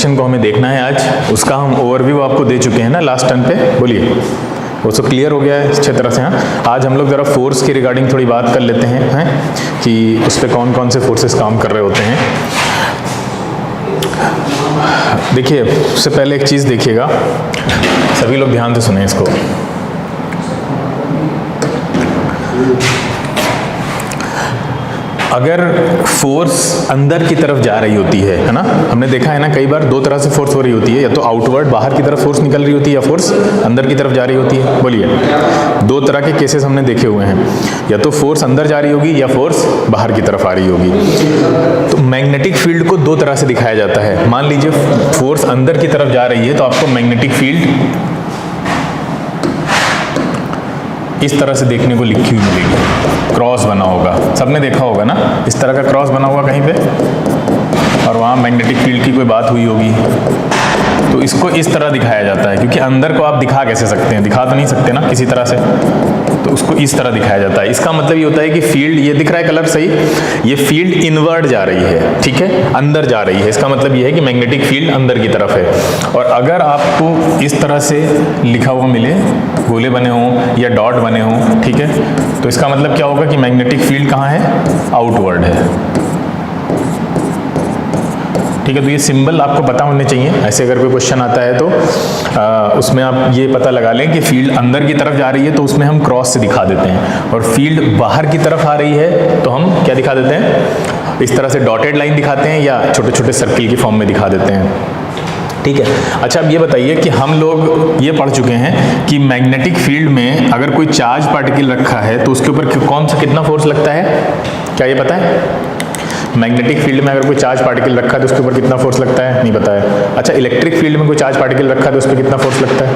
Question को हमें देखना है आज, उसका हम ओवरव्यू आपको दे चुके हैं ना लास्ट टर्न पे, बोलिए वो तो क्लियर हो गया है अच्छे तरह से। हाँ, आज हम लोग ज़रा फोर्स के रिगार्डिंग थोड़ी बात कर लेते हैं कि उस पर कौन कौन से फोर्सेस काम कर रहे होते हैं। देखिए, उससे पहले एक चीज़ देखिएगा, सभी लोग ध्यान से सुने इसको। अगर फोर्स अंदर की तरफ जा रही होती है ना, हमने देखा है ना कई बार दो तरह से फोर्स हो रही होती है, या तो आउटवर्ड बाहर की तरफ फोर्स निकल रही होती है, या फोर्स अंदर की तरफ जा रही होती है। बोलिए, दो तरह के केसेस हमने देखे हुए हैं, या तो फोर्स अंदर जा रही होगी या फोर्स बाहर की तरफ आ रही होगी। तो मैग्नेटिक फील्ड को दो तरह से दिखाया जाता है। मान लीजिए फोर्स अंदर की तरफ जा रही है तो आपको मैग्नेटिक फील्ड इस तरह से देखने को लिखी हुई मिलेगी, क्रॉस बना होगा, सबने देखा होगा ना, इस तरह का क्रॉस बना होगा कहीं पे, और वहाँ मैग्नेटिक फील्ड की कोई बात हुई होगी। तो इसको इस तरह दिखाया जाता है, क्योंकि अंदर को आप दिखा कैसे सकते हैं, दिखा तो नहीं सकते ना किसी तरह से, तो उसको इस तरह दिखाया जाता है। इसका मतलब ये होता है कि फील्ड, ये दिख रहा है कलर सही, ये फील्ड इनवर्ड जा रही है, ठीक है, अंदर जा रही है। इसका मतलब ये है कि मैग्नेटिक फील्ड अंदर की तरफ है। और अगर आपको इस तरह से लिखा हुआ मिले, गोले बने हों या डॉट बने हों, ठीक है, तो इसका मतलब क्या होगा कि मैग्नेटिक फील्ड कहाँ है, आउटवर्ड है। ठीक है, तो ये सिंबल आपको पता होने चाहिए। ऐसे अगर कोई क्वेश्चन आता है तो उसमें आप ये पता लगा लें कि फील्ड अंदर की तरफ जा रही है तो उसमें हम क्रॉस से दिखा देते हैं, और फील्ड बाहर की तरफ आ रही है तो हम क्या दिखा देते हैं, इस तरह से डॉटेड लाइन दिखाते हैं या छोटे छोटे सर्किल की फॉर्म में दिखा देते हैं। ठीक है, अच्छा अब ये बताइए कि हम लोग ये पढ़ चुके हैं कि मैग्नेटिक फील्ड में अगर कोई चार्ज पार्टिकल रखा है तो उसके ऊपर कौन सा कितना फोर्स लगता है, क्या ये पता है? मैग्नेटिक फील्ड में अगर कोई चार्ज पार्टिकल रखा है तो उसके ऊपर कितना फोर्स लगता है, नहीं पता है। अच्छा, इलेक्ट्रिक फील्ड में कोई चार्ज पार्टिकल रखा है तो उस पर कितना फोर्स लगता है?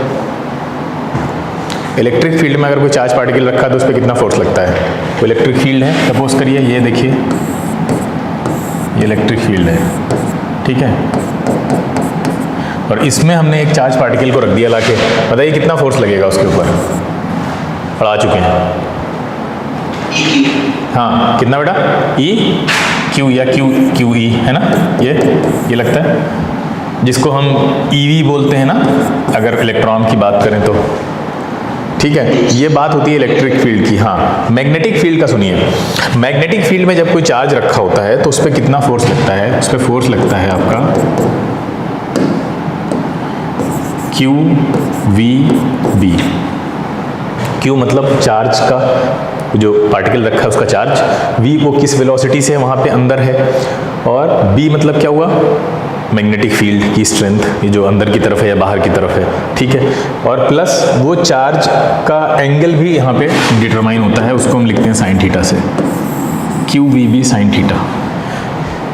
इलेक्ट्रिक फील्ड में अगर कोई चार्ज पार्टिकल रखा है तो उस पर कितना फोर्स लगता है? वो इलेक्ट्रिक फील्ड है, सपोज करिए, ये देखिए ये इलेक्ट्रिक फील्ड है, ठीक है, और इसमें हमने एक चार्ज पार्टिकल को रख दिया लाके, बताइए कितना फोर्स लगेगा उसके ऊपर? पढ़ा चुके हैं, हाँ, कितना बेटा? ई क्यू या क्यू ई है ना, ये लगता है, जिसको हम ईवी बोलते हैं ना अगर इलेक्ट्रॉन की बात करें तो, ठीक है। ये बात होती है इलेक्ट्रिक फील्ड की। हाँ, मैग्नेटिक फील्ड का सुनिए, मैग्नेटिक फील्ड में जब कोई चार्ज रखा होता है तो उस पर कितना फोर्स लगता है? उस पर फोर्स लगता है आपका क्यू वी बी। क्यू मतलब चार्ज का, जो पार्टिकल रखा है उसका चार्ज, v वो किस वेलोसिटी से वहाँ पे अंदर है, और b मतलब क्या हुआ, मैग्नेटिक फील्ड की स्ट्रेंथ, ये जो अंदर की तरफ है या बाहर की तरफ है, ठीक है, और प्लस वो चार्ज का एंगल भी यहाँ पे डिटरमाइन होता है, उसको हम लिखते हैं साइन थीटा से, q v B sine theta.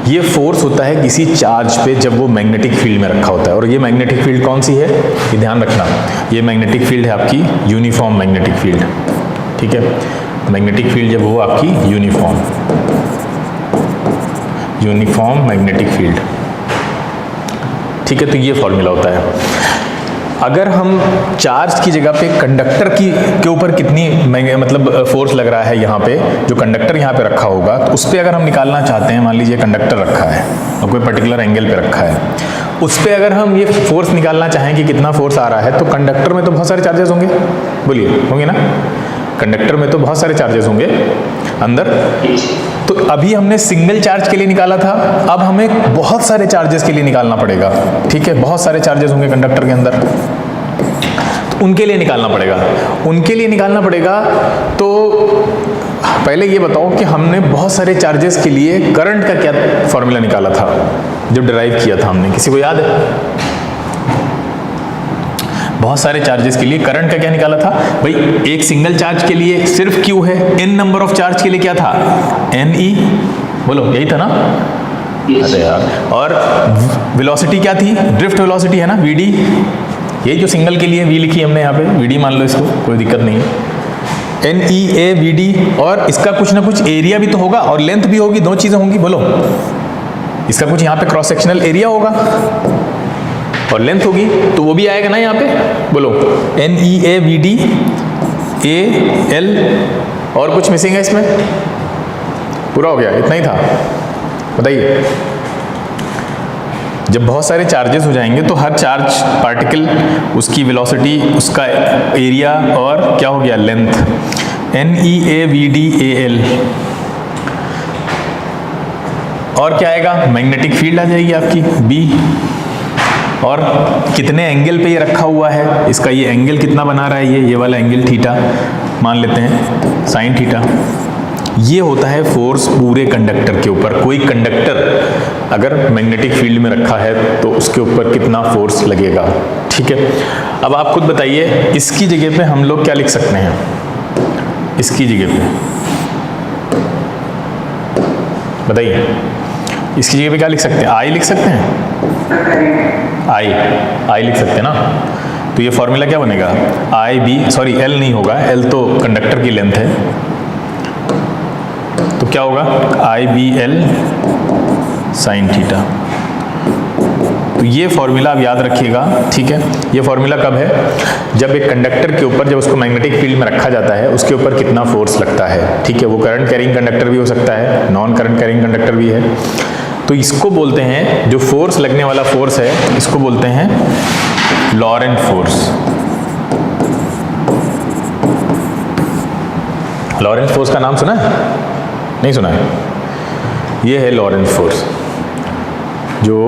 ये फोर्स होता है किसी चार्ज पे जब वो मैग्नेटिक फील्ड में रखा होता है। और ये मैग्नेटिक फील्ड कौन सी है, ये ध्यान रखना, ये मैग्नेटिक फील्ड है आपकी यूनिफॉर्म मैग्नेटिक फील्ड, ठीक है। मैग्नेटिक फील्ड जब हो आपकी यूनिफॉर्म मैग्नेटिक फील्ड, ठीक है, तो ये फॉर्मूला होता है। अगर हम चार्ज की जगह पे कंडक्टर के ऊपर कितनी मतलब फोर्स लग रहा है यहाँ पे, जो कंडक्टर यहाँ पे रखा होगा, तो उस पर अगर हम निकालना चाहते हैं, मान लीजिए कंडक्टर रखा है और कोई पर्टिकुलर एंगल पे रखा है, उस पर अगर हम ये फोर्स निकालना चाहें कि कितना फोर्स आ रहा है, तो कंडक्टर में तो बहुत सारे चार्जेस होंगे, बोलिए होंगे ना, कंडक्टर में तो बहुत सारे चार्जेस होंगे अंदर। तो अभी हमने सिंगल चार्ज के लिए निकाला था, अब हमें बहुत सारे चार्जेस के लिए निकालना पड़ेगा, ठीक है, बहुत सारे चार्जेस होंगे कंडक्टर के अंदर, तो उनके लिए निकालना पड़ेगा। तो पहले ये बताओ कि हमने बहुत सारे चार्जेस के लिए करंट का क्या फॉर्मूला निकाला था, जब डिराइव किया था हमने, किसी को याद है? बहुत सारे चार्जेस के लिए करंट का क्या निकाला था भाई? एक सिंगल चार्ज के लिए सिर्फ Q है, n नंबर ऑफ चार्ज के लिए क्या था, NE, बोलो यही था ना? अरे यार, और वेलोसिटी क्या थी, ड्रिफ्ट वेलोसिटी है ना, VD, यही जो सिंगल के लिए V लिखी हमने यहाँ पे, VD मान लो इसको, कोई दिक्कत नहीं है, NEA VD, और इसका कुछ ना कुछ एरिया भी तो होगा और लेंथ भी होगी, दो चीजें होंगी, बोलो, इसका कुछ यहाँ पे क्रॉस सेक्शनल एरिया होगा और लेंथ होगी, तो वो भी आएगा ना यहाँ पे, बोलो, NEA VD AL, और कुछ मिसिंग है इसमें? पूरा हो गया, इतना ही था, बताइए। जब बहुत सारे चार्जेस हो जाएंगे तो हर चार्ज पार्टिकल उसकी वेलोसिटी, उसका एरिया और क्या हो गया लेंथ, NEAVDAL, और क्या आएगा मैग्नेटिक फील्ड आ जाएगी आपकी B, और कितने एंगल पे ये रखा हुआ है, इसका ये एंगल कितना बना रहा है, ये वाला एंगल थीटा मान लेते हैं साइन थीटा। ये होता है फोर्स पूरे कंडक्टर के ऊपर। कोई कंडक्टर अगर मैग्नेटिक फील्ड में रखा है तो उसके ऊपर कितना फोर्स लगेगा, ठीक है। अब आप खुद बताइए इसकी जगह पे हम लोग क्या लिख सकते हैं, इसकी जगह पे बताइए, इसकी जगह पे क्या लिख सकते हैं, आई लिख सकते हैं, आई लिख सकते हैं ना। तो ये फॉर्मूला क्या बनेगा, एल नहीं होगा, एल तो कंडक्टर की लेंथ है, तो क्या होगा IBL साइन थीटा। तो ये फॉर्मूला आप याद रखिएगा, ठीक है। ये फॉर्मूला कब है, जब एक कंडक्टर के ऊपर, जब उसको मैग्नेटिक फील्ड में रखा जाता है, उसके ऊपर कितना फोर्स लगता है, ठीक है। वो करंट कैरिंग कंडक्टर भी हो सकता है, नॉन करंट कैरिंग कंडक्टर भी है। तो इसको बोलते हैं, जो फोर्स लगने वाला फोर्स है, इसको बोलते हैं लॉरेंट फोर्स। लॉरेंट फोर्स का नाम सुना है, नहीं सुना है, ये है लॉरेंट फोर्स, जो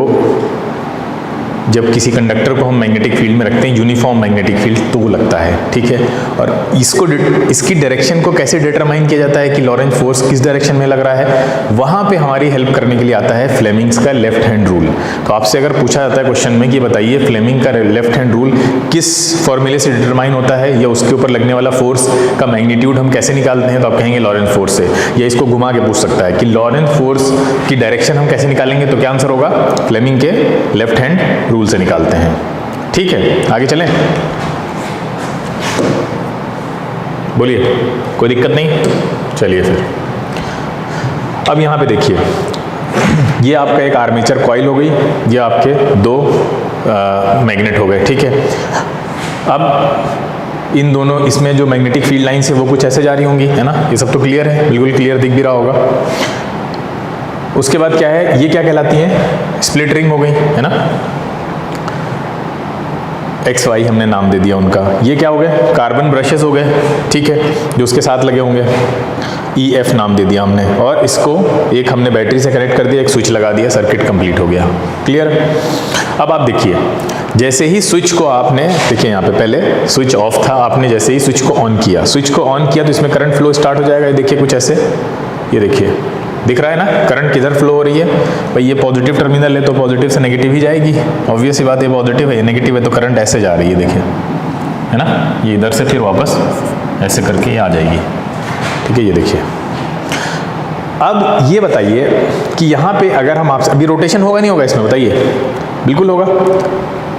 जब किसी कंडक्टर को हम मैग्नेटिक फील्ड में रखते हैं, यूनिफॉर्म मैग्नेटिक फील्ड, तो वो लगता है, ठीक है। और इसको, इसकी डायरेक्शन को कैसे डिटरमाइन किया जाता है कि लॉरेंट फोर्स किस डायरेक्शन में लग रहा है, वहां पे हमारी हेल्प करने के लिए आता है फ्लेमिंग्स का लेफ्ट हैंड रूल। तो आपसे अगर पूछा जाता है क्वेश्चन में कि बताइए फ्लेमिंग का लेफ्ट हैंड रूल किस फॉर्मूले से डिटरमाइन होता है, या उसके ऊपर लगने वाला फोर्स का मैग्नीट्यूड हम कैसे निकालते हैं, तो आप कहेंगे लॉरेंट फोर्स से। या इसको घुमा के पूछ सकता है कि लॉरेंट फोर्स की डायरेक्शन हम कैसे निकालेंगे, तो क्या आंसर होगा, फ्लेमिंग के लेफ्ट हैंड रूल से निकालते हैं, ठीक है। आगे चलें, बोलिए, कोई दिक्कत नहीं, चलिए फिर। अब यहां पे देखिए, ये आपका एक आर्मेचर कॉइल हो गई, ये आपके दो मैग्नेट हो गए, ठीक है। अब इन दोनों, इसमें जो मैग्नेटिक फील्ड लाइन्स है वो कुछ ऐसे जा रही होंगी, है ना, ये सब तो क्लियर है, बिल्कुल क्लियर दिख भी रहा होगा। उसके बाद क्या है, ये क्या कहलाती है, स्प्लिट रिंग हो गई, है ना, XY हमने नाम दे दिया उनका। ये क्या हो गए, कार्बन ब्रशेस हो गए, ठीक है, जो उसके साथ लगे होंगे, EF नाम दे दिया हमने, और इसको एक हमने बैटरी से कनेक्ट कर दिया, एक स्विच लगा दिया, सर्किट कंप्लीट हो गया, क्लियर। अब आप देखिए, जैसे ही स्विच को आपने, देखिए यहाँ पे पहले स्विच ऑफ था, आपने जैसे ही स्विच को ऑन किया, तो इसमें करंट फ्लो स्टार्ट हो जाएगा। ये देखिए कुछ ऐसे, ये देखिए दिख रहा है ना, करंट किधर फ्लो हो रही है भाई, ये पॉजिटिव टर्मिनल है तो पॉजिटिव से नेगेटिव ही जाएगी, ऑब्वियस ही बात है, पॉजिटिव है, नेगेटिव है तो करंट ऐसे जा रही है, देखिए, है ना, ये इधर से फिर वापस ऐसे करके आ जाएगी, ठीक है। ये देखिए, अब ये बताइए कि यहाँ पे अगर हम आपसे, अभी रोटेशन होगा नहीं होगा इसमें, बताइए, बिल्कुल होगा,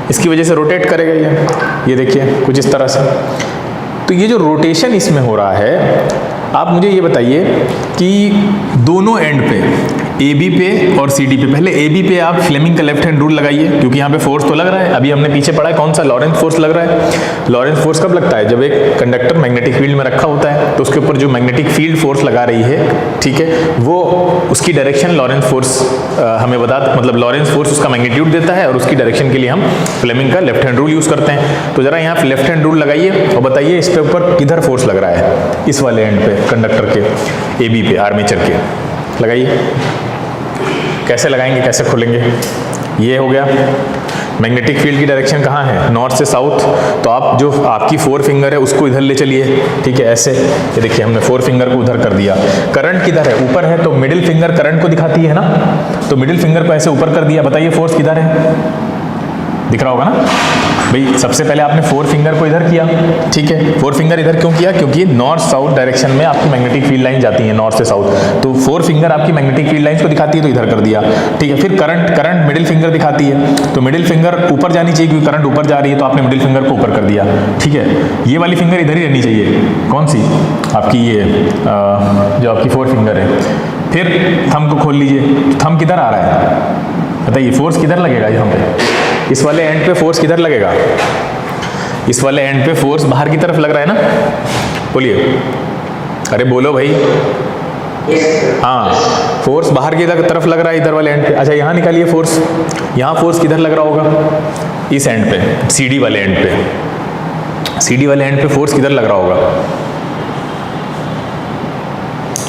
इसकी वजह से रोटेट करेगा ये देखिए कुछ इस तरह से। तो ये जो रोटेशन इसमें हो रहा है, आप मुझे ये बताइए कि दोनों एंड पे, AB पे और CD पे, पहले AB पे आप फ्लेमिंग का लेफ्ट हैंड रूल लगाइए, क्योंकि यहाँ पे फोर्स तो लग रहा है, अभी हमने पीछे पढ़ा है कौन सा, लॉरेंट फोर्स लग रहा है। लॉरेंट फोर्स कब लगता है, जब एक कंडक्टर मैग्नेटिक फील्ड में रखा होता है, तो उसके ऊपर जो मैग्नेटिक फील्ड फोर्स लगा रही है, ठीक है, वो उसकी डायरेक्शन लॉरेंट फोर्स हमें मतलब लॉरेंट फोर्स उसका मैग्नीट्यूड देता है, और उसकी डायरेक्शन के लिए हम फ्लेमिंग का लेफ्ट हैंड रूल यूज करते हैं। तो जरा यहाँ लेफ्ट हैंड रूल लगाइए और बताइए इस पे ऊपर किधर फोर्स लग रहा है, इस वाले एंड पे, कंडक्टर के AB पे, आर्मेचर के, लगाइए। कैसे लगाएंगे, कैसे खोलेंगे, ये हो गया। मैग्नेटिक फील्ड की डायरेक्शन कहाँ है, नॉर्थ से साउथ, तो आप जो आपकी 4 फिंगर है उसको इधर ले चलिए, ठीक है, ऐसे, ये देखिए हमने 4 फिंगर को उधर कर दिया। करंट किधर है, ऊपर है, तो मिडिल फिंगर करंट को दिखाती है ना, तो मिडिल फिंगर को ऐसे ऊपर कर दिया, बताइए फोर्स किधर है, दिख रहा होगा ना भाई। सबसे पहले आपने 4 फिंगर को इधर किया, ठीक है, 4 फिंगर इधर क्यों किया, क्योंकि नॉर्थ साउथ डायरेक्शन में आपकी मैग्नेटिक फील्ड लाइन जाती है, नॉर्थ से साउथ, तो 4 फिंगर आपकी मैग्नेटिक फील्ड लाइंस को दिखाती है, तो इधर कर दिया, ठीक है। फिर करंट मिडिल फिंगर दिखाती है, तो मिडिल फिंगर ऊपर जानी चाहिए, क्योंकि करंट ऊपर जा रही है, तो आपने मिडिल फिंगर को ऊपर कर दिया, ठीक है। ये वाली फिंगर इधर ही रहनी चाहिए, कौन सी, आपकी ये जो आपकी 4 फिंगर है। फिर थंब को खोल लीजिए, थंब किधर आ रहा है, बताइए फोर्स किधर लगेगा यहाँ पे, इस वाले एंड पे फोर्स किधर लगेगा, इस वाले एंड पे फोर्स बाहर की तरफ लग रहा है ना, बोलिए, अरे बोलो भाई, हाँ, फोर्स बाहर की तरफ लग रहा है इधर वाले एंड पे। अच्छा यहाँ निकालिए फोर्स, यहाँ फोर्स किधर लग रहा होगा? इस एंड पे, सीडी वाले एंड पे। सीडी वाले एंड पे फोर्स किधर लग रहा होगा?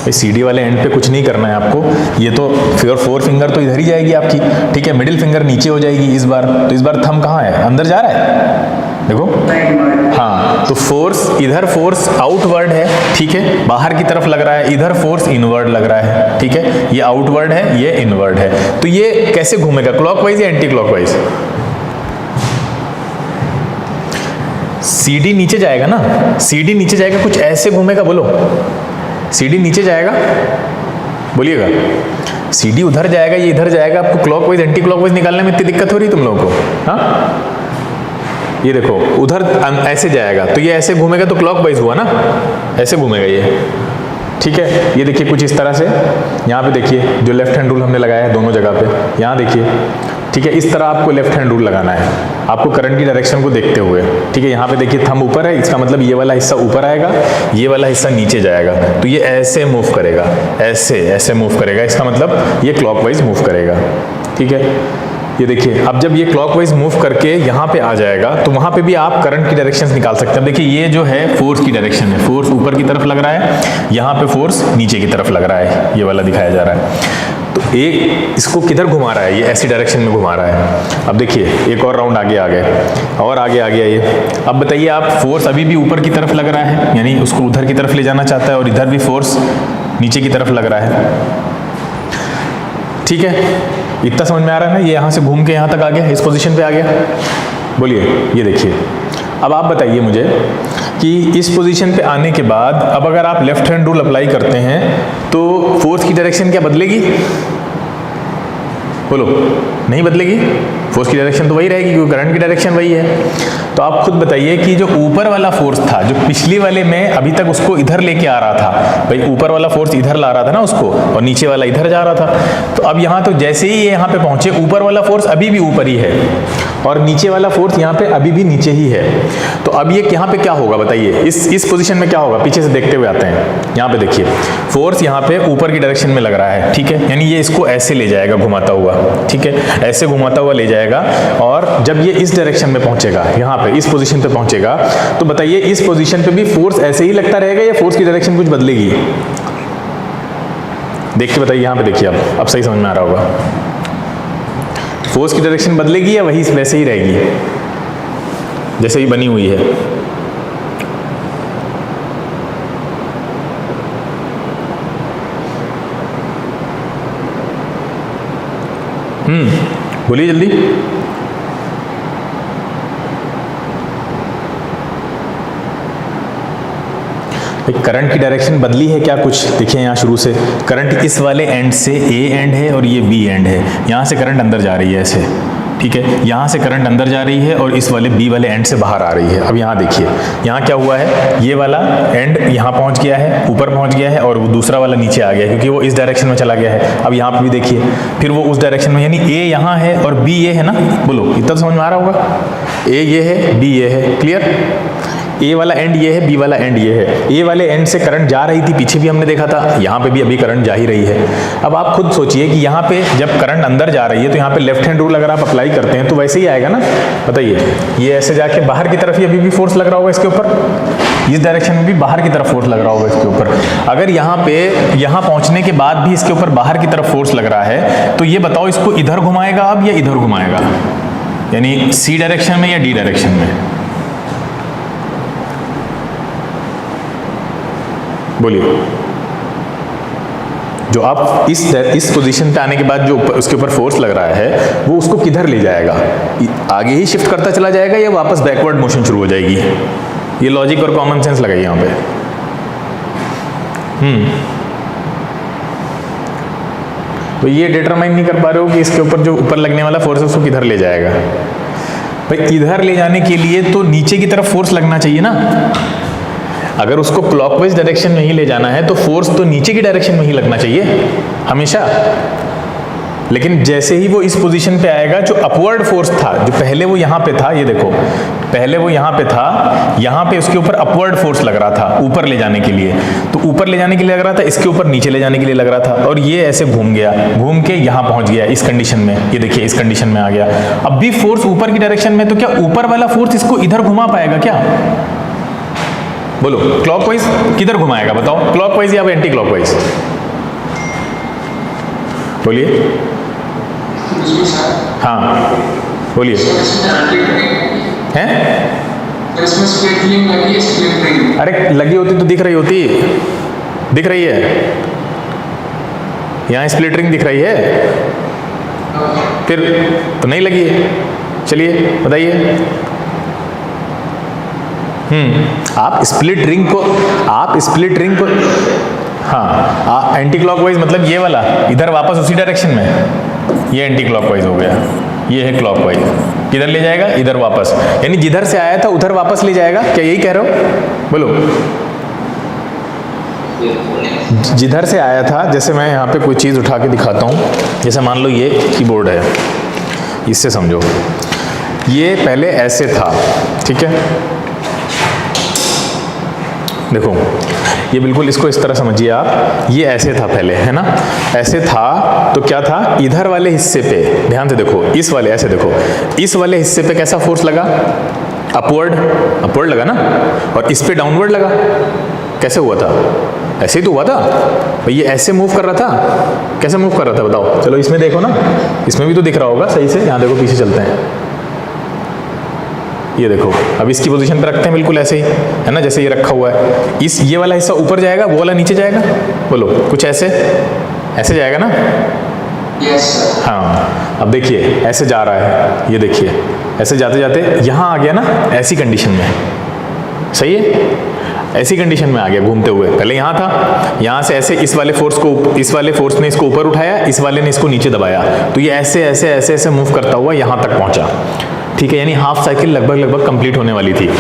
सीडी वाले एंड पे कुछ नहीं करना है आपको, ये तो फोर फिंगर तो इधर ही जाएगी आपकी, ठीक है, मिडिल फिंगर नीचे हो जाएगी इस बार। तो इस बार थंब कहाँ है? अंदर जा रहा है, देखो। हाँ, तो फोर्स इधर फोर्स आउटवर्ड है, ठीक है, बाहर की तरफ लग रहा है, इधर फोर्स इनवर्ड लग रहा है, ठीक है, ये आउटवर्ड है, ये इनवर्ड है। तो ये कैसे घूमेगा, क्लॉकवाइज या एंटी क्लॉकवाइज? सीडी नीचे जाएगा ना, सीडी नीचे जाएगा, कुछ ऐसे घूमेगा, बोलो। सीडी नीचे जाएगा, बोलिएगा। सीडी उधर जाएगा, ये इधर जाएगा, आपको क्लॉकवाइज एंटी क्लॉकवाइज निकालने में इतनी दिक्कत हो रही है तुम लोगों को? हाँ, ये देखो उधर ऐसे जाएगा, तो ये ऐसे घूमेगा तो क्लॉकवाइज हुआ ना, ऐसे घूमेगा ये, ठीक है। ये देखिए कुछ इस तरह से, यहाँ पे देखिए जो लेफ्ट हैंड रूल हमने लगाया है दोनों जगह पे, यहाँ देखिए, ठीक है, इस तरह आपको लेफ्ट हैंड रूल लगाना है, आपको करंट की डायरेक्शन को देखते हुए, ठीक है। यहाँ पे देखिए थंब ऊपर है, इसका मतलब ये वाला हिस्सा ऊपर आएगा, ये वाला हिस्सा नीचे जाएगा, तो ये ऐसे मूव करेगा, ऐसे ऐसे मूव करेगा, इसका मतलब ये क्लॉकवाइज मूव करेगा, ठीक है। ये देखिए अब जब ये क्लॉकवाइज मूव करके यहाँ पे आ जाएगा, तो वहाँ पे भी आप करंट की डायरेक्शंस निकाल सकते हैं। देखिए ये जो है फोर्स की डायरेक्शन है, फोर्स ऊपर की तरफ लग रहा है, यहाँ पे फोर्स नीचे की तरफ लग रहा है, ये वाला दिखाया जा रहा है। तो एक इसको किधर घुमा रहा है, ये ऐसी डायरेक्शन में घुमा रहा है। अब देखिए एक और राउंड आगे आ गए, और आगे आ गया ये। अब बताइए आप, फोर्स अभी भी ऊपर की तरफ लग रहा है, यानी उसको उधर की तरफ ले जाना चाहता है, और इधर भी फोर्स नीचे की तरफ लग रहा है, ठीक है। इतना समझ में आ रहा है ना? ये यहाँ से घूम के यहाँ तक आ गया, इस पोजीशन पे आ गया। बोलिए, ये देखिए। अब आप बताइए मुझे कि इस पोजीशन पे आने के बाद अब अगर आप लेफ्ट हैंड रूल अप्लाई करते हैं तो फोर्स की डायरेक्शन क्या बदलेगी? बोलो, नहीं बदलेगी। फोर्स की डायरेक्शन तो वही रहेगी क्योंकि करंट की डायरेक्शन वही है। तो आप खुद बताइए कि जो ऊपर वाला फोर्स था, जो पिछली वाले में अभी तक उसको इधर लेके आ रहा था, भाई ऊपर वाला फोर्स इधर ला रहा था ना उसको, और नीचे वाला इधर जा रहा था। तो अब यहाँ तो जैसे ही ये यहाँ पे पहुंचे, ऊपर वाला फोर्स अभी भी ऊपर ही है और नीचे वाला फोर्स यहाँ पे अभी भी नीचे ही है। तो अब ये यहाँ पे क्या होगा बताइए, इस पोजीशन में क्या होगा? पीछे से देखते हुए आते हैं। यहाँ पे देखिए फोर्स यहाँ पे ऊपर की डायरेक्शन में लग रहा है, ठीक है, यानी ये इसको ऐसे ले जाएगा घुमाता हुआ, ठीक है, ऐसे घुमाता हुआ ले जाएगा। और जब ये इस डायरेक्शन में पहुंचेगा, यहाँ पे इस पोजीशन पे पहुंचेगा, तो बताइए इस पोजीशन पे भी फोर्स ऐसे ही लगता रहेगा या फोर्स की डायरेक्शन कुछ बदलेगी? देख के बताइए, यहाँ पे देखिए, अब सही समझ में आ रहा होगा। फोर्स की डायरेक्शन बदलेगी या वही वैसे ही रहेगी जैसे ही बनी हुई है? बोलिए जल्दी। करंट की डायरेक्शन बदली है क्या कुछ? देखिए यहाँ शुरू से करंट इस वाले एंड से, ए एंड है और ये बी एंड है, यहाँ से करंट अंदर जा रही है ऐसे, ठीक है, यहाँ से करंट अंदर जा रही है और इस वाले बी वाले एंड से बाहर आ रही है। अब यहाँ देखिए, यहाँ क्या हुआ है, ये वाला एंड यहाँ पहुँच गया है, ऊपर पहुँच गया है, और वो दूसरा वाला नीचे आ गया है क्योंकि वो इस डायरेक्शन में चला गया है। अब यहाँ पर भी देखिए, फिर वो उस डायरेक्शन में, यानी ए यहाँ है और बी ये है ना। बोलो, इतना तो समझ में आ रहा होगा। ए ये है, बी ये है, क्लियर? ए वाला एंड ये है, बी वाला एंड ये है। ए वाले एंड से करंट जा रही थी, पीछे भी हमने देखा था, यहाँ पे भी अभी करंट जा ही रही है। अब आप खुद सोचिए कि यहाँ पे जब करंट अंदर जा रही है तो यहाँ पे लेफ्ट हैंड रूल अगर आप अप्लाई करते हैं तो वैसे ही आएगा ना। बताइए, ये ऐसे जाके बाहर की तरफ ही अभी भी फोर्स लग रहा होगा इसके ऊपर, इस डायरेक्शन में भी बाहर की तरफ फोर्स लग रहा होगा इसके ऊपर। अगर यहाँ पे यहाँ पहुँचने के बाद भी इसके ऊपर बाहर की तरफ फोर्स लग रहा है, तो ये बताओ इसको इधर घुमाएगा अब या इधर घुमाएगा, यानी सी डायरेक्शन में या डी डायरेक्शन में? बोलिए। जो आप इस पोजीशन पे आने के बाद जो उसके ऊपर फोर्स लग रहा है वो उसको किधर ले जाएगा? आगे ही शिफ्ट करता चला जाएगा या वापस बैकवर्ड मोशन शुरू हो जाएगी? ये लॉजिक और कॉमन सेंस लगाइए यहाँ पे। तो ये डिटरमाइन नहीं कर पा रहे हो कि इसके ऊपर जो ऊपर लगने वाला फोर्स है उसको किधर ले जाएगा? भाई इधर ले जाने के लिए तो नीचे की तरफ फोर्स लगना चाहिए ना। अगर उसको क्लॉकवाइज डायरेक्शन में ही ले जाना है तो फोर्स तो नीचे की डायरेक्शन में ही लगना चाहिए हमेशा। लेकिन जैसे ही वो इस पोजीशन पे आएगा, जो अपवर्ड फोर्स था, जो पहले वो यहाँ पे था, ये देखो पहले वो यहाँ पे था, यहाँ पे उसके ऊपर अपवर्ड फोर्स लग रहा था ऊपर ले जाने के लिए, तो ऊपर ले जाने के लिए लग रहा था, इसके ऊपर नीचे ले जाने के लिए लग रहा था, और ये ऐसे घूम गया, घूम के यहाँ पहुंच गया इस कंडीशन में, ये देखिए इस कंडीशन में आ गया। अब भी फोर्स ऊपर की डायरेक्शन में, तो क्या ऊपर वाला फोर्स इसको इधर घुमा पाएगा क्या? बोलो, क्लॉकवाइज किधर घुमाएगा बताओ, क्लॉकवाइज या एंटी क्लॉकवाइज? बोलिए। हाँ बोलिए। हैं? अरे लगी होती तो दिख रही होती, दिख रही है, यहाँ स्प्लिट रिंग दिख रही है, फिर तो नहीं लगी है। चलिए बताइए। आप स्प्लिट रिंग को हाँ, एंटी क्लॉकवाइज मतलब ये वाला इधर वापस उसी डायरेक्शन में, ये एंटी क्लॉकवाइज हो गया, ये है क्लॉकवाइज। किधर ले जाएगा? इधर वापस, यानी जिधर से आया था उधर वापस ले जाएगा। क्या यही कह रहे हो? बोलो। जिधर से आया था, जैसे मैं यहाँ पे कोई चीज़ उठा के दिखाता हूँ, जैसे मान लो ये कीबोर्ड है, इससे समझो, ये पहले ऐसे था, ठीक है, देखो ये बिल्कुल इसको इस तरह समझिए आप, ये ऐसे था पहले, है ना, ऐसे था, तो क्या था, इधर वाले हिस्से पे ध्यान से देखो, इस वाले ऐसे देखो, इस वाले हिस्से पे कैसा फोर्स लगा? अपवर्ड लगा ना, और इस पे डाउनवर्ड लगा। कैसे हुआ था? ऐसे ही तो हुआ था भाई, ये ऐसे मूव कर रहा था, कैसे मूव कर रहा था बताओ? चलो इसमें देखो ना, इसमें भी तो दिख रहा होगा सही से, यहाँ देखो पीछे चलते हैं, ये देखो, अब इसकी पोजीशन पे रखते हैं बिल्कुल ऐसे ही, है ना, जैसे ये रखा हुआ है। ये वाला हिस्सा ऊपर जाएगा, वो वाला नीचे जाएगा। बोलो, कुछ ऐसे जाएगा ना? यस। हाँ, अब देखिए ऐसे जा रहा है, ये देखिए ऐसे जाते जाते यहाँ आ गया ना, ऐसी कंडीशन में, सही है, ऐसी कंडीशन में आ गया घूमते हुए। पहले यहाँ था, यहाँ से ऐसे इस वाले फोर्स ने इसको ऊपर उठाया, इस वाले ने इसको नीचे दबाया, तो ये ऐसे मूव करता हुआ यहाँ तक पहुँचा, ठीक है, यानी हाफ साइकिल लगभग कंप्लीट होने वाली थी।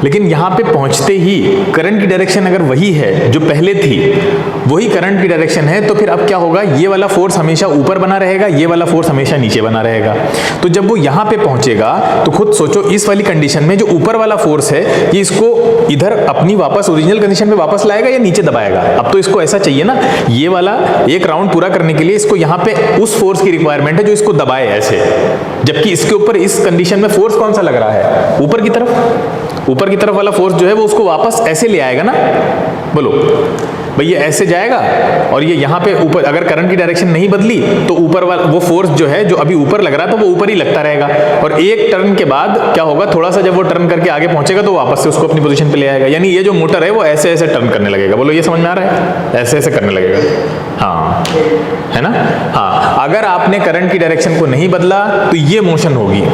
लेकिन यहाँ पे पहुँचते ही करंट की डायरेक्शन अगर वही है जो पहले थी, वही करंट की डायरेक्शन है, तो फिर अब क्या होगा, ये वाला फोर्स हमेशा ऊपर बना रहेगा, ये वाला फोर्स हमेशा नीचे बना रहेगा। तो जब वो यहाँ पे पहुँचेगा, तो खुद सोचो, इस वाली कंडीशन में जो ऊपर वाला फोर्स है, ये इसको इधर अपनी वापस ओरिजिनल कंडीशन में वापस लाएगा या नीचे दबाएगा? अब तो इसको ऐसा चाहिए ना, ये वाला एक राउंड पूरा करने के लिए इसको यहाँ पे उस फोर्स की रिक्वायरमेंट है जो इसको दबाए ऐसे, जबकि इसके ऊपर इस कंडीशन में फोर्स कौन सा लग रहा है? ऊपर की तरफ वाला फोर्स जो है वो उसको वापस ऐसे ले आएगा ना। बोलो भाई, ये ऐसे जाएगा, और ये यहाँ पे ऊपर, अगर करंट की डायरेक्शन नहीं बदली तो ऊपर वाला वो फोर्स जो है, जो अभी ऊपर लग रहा था, वो ऊपर ही लगता रहेगा, और एक टर्न के बाद क्या होगा, थोड़ा सा जब वो टर्न करके आगे पहुंचेगा तो वापस से उसको अपनी पोजीशन पे ले आएगा। यानी ये जो मोटर है वो ऐसे टर्न करने लगेगा। बोलो, ये समझ में आ रहा है? ऐसे करने लगेगा, हाँ, है ना। हाँ, अगर आपने करंट की डायरेक्शन को नहीं बदला तो ये मोशन होगी,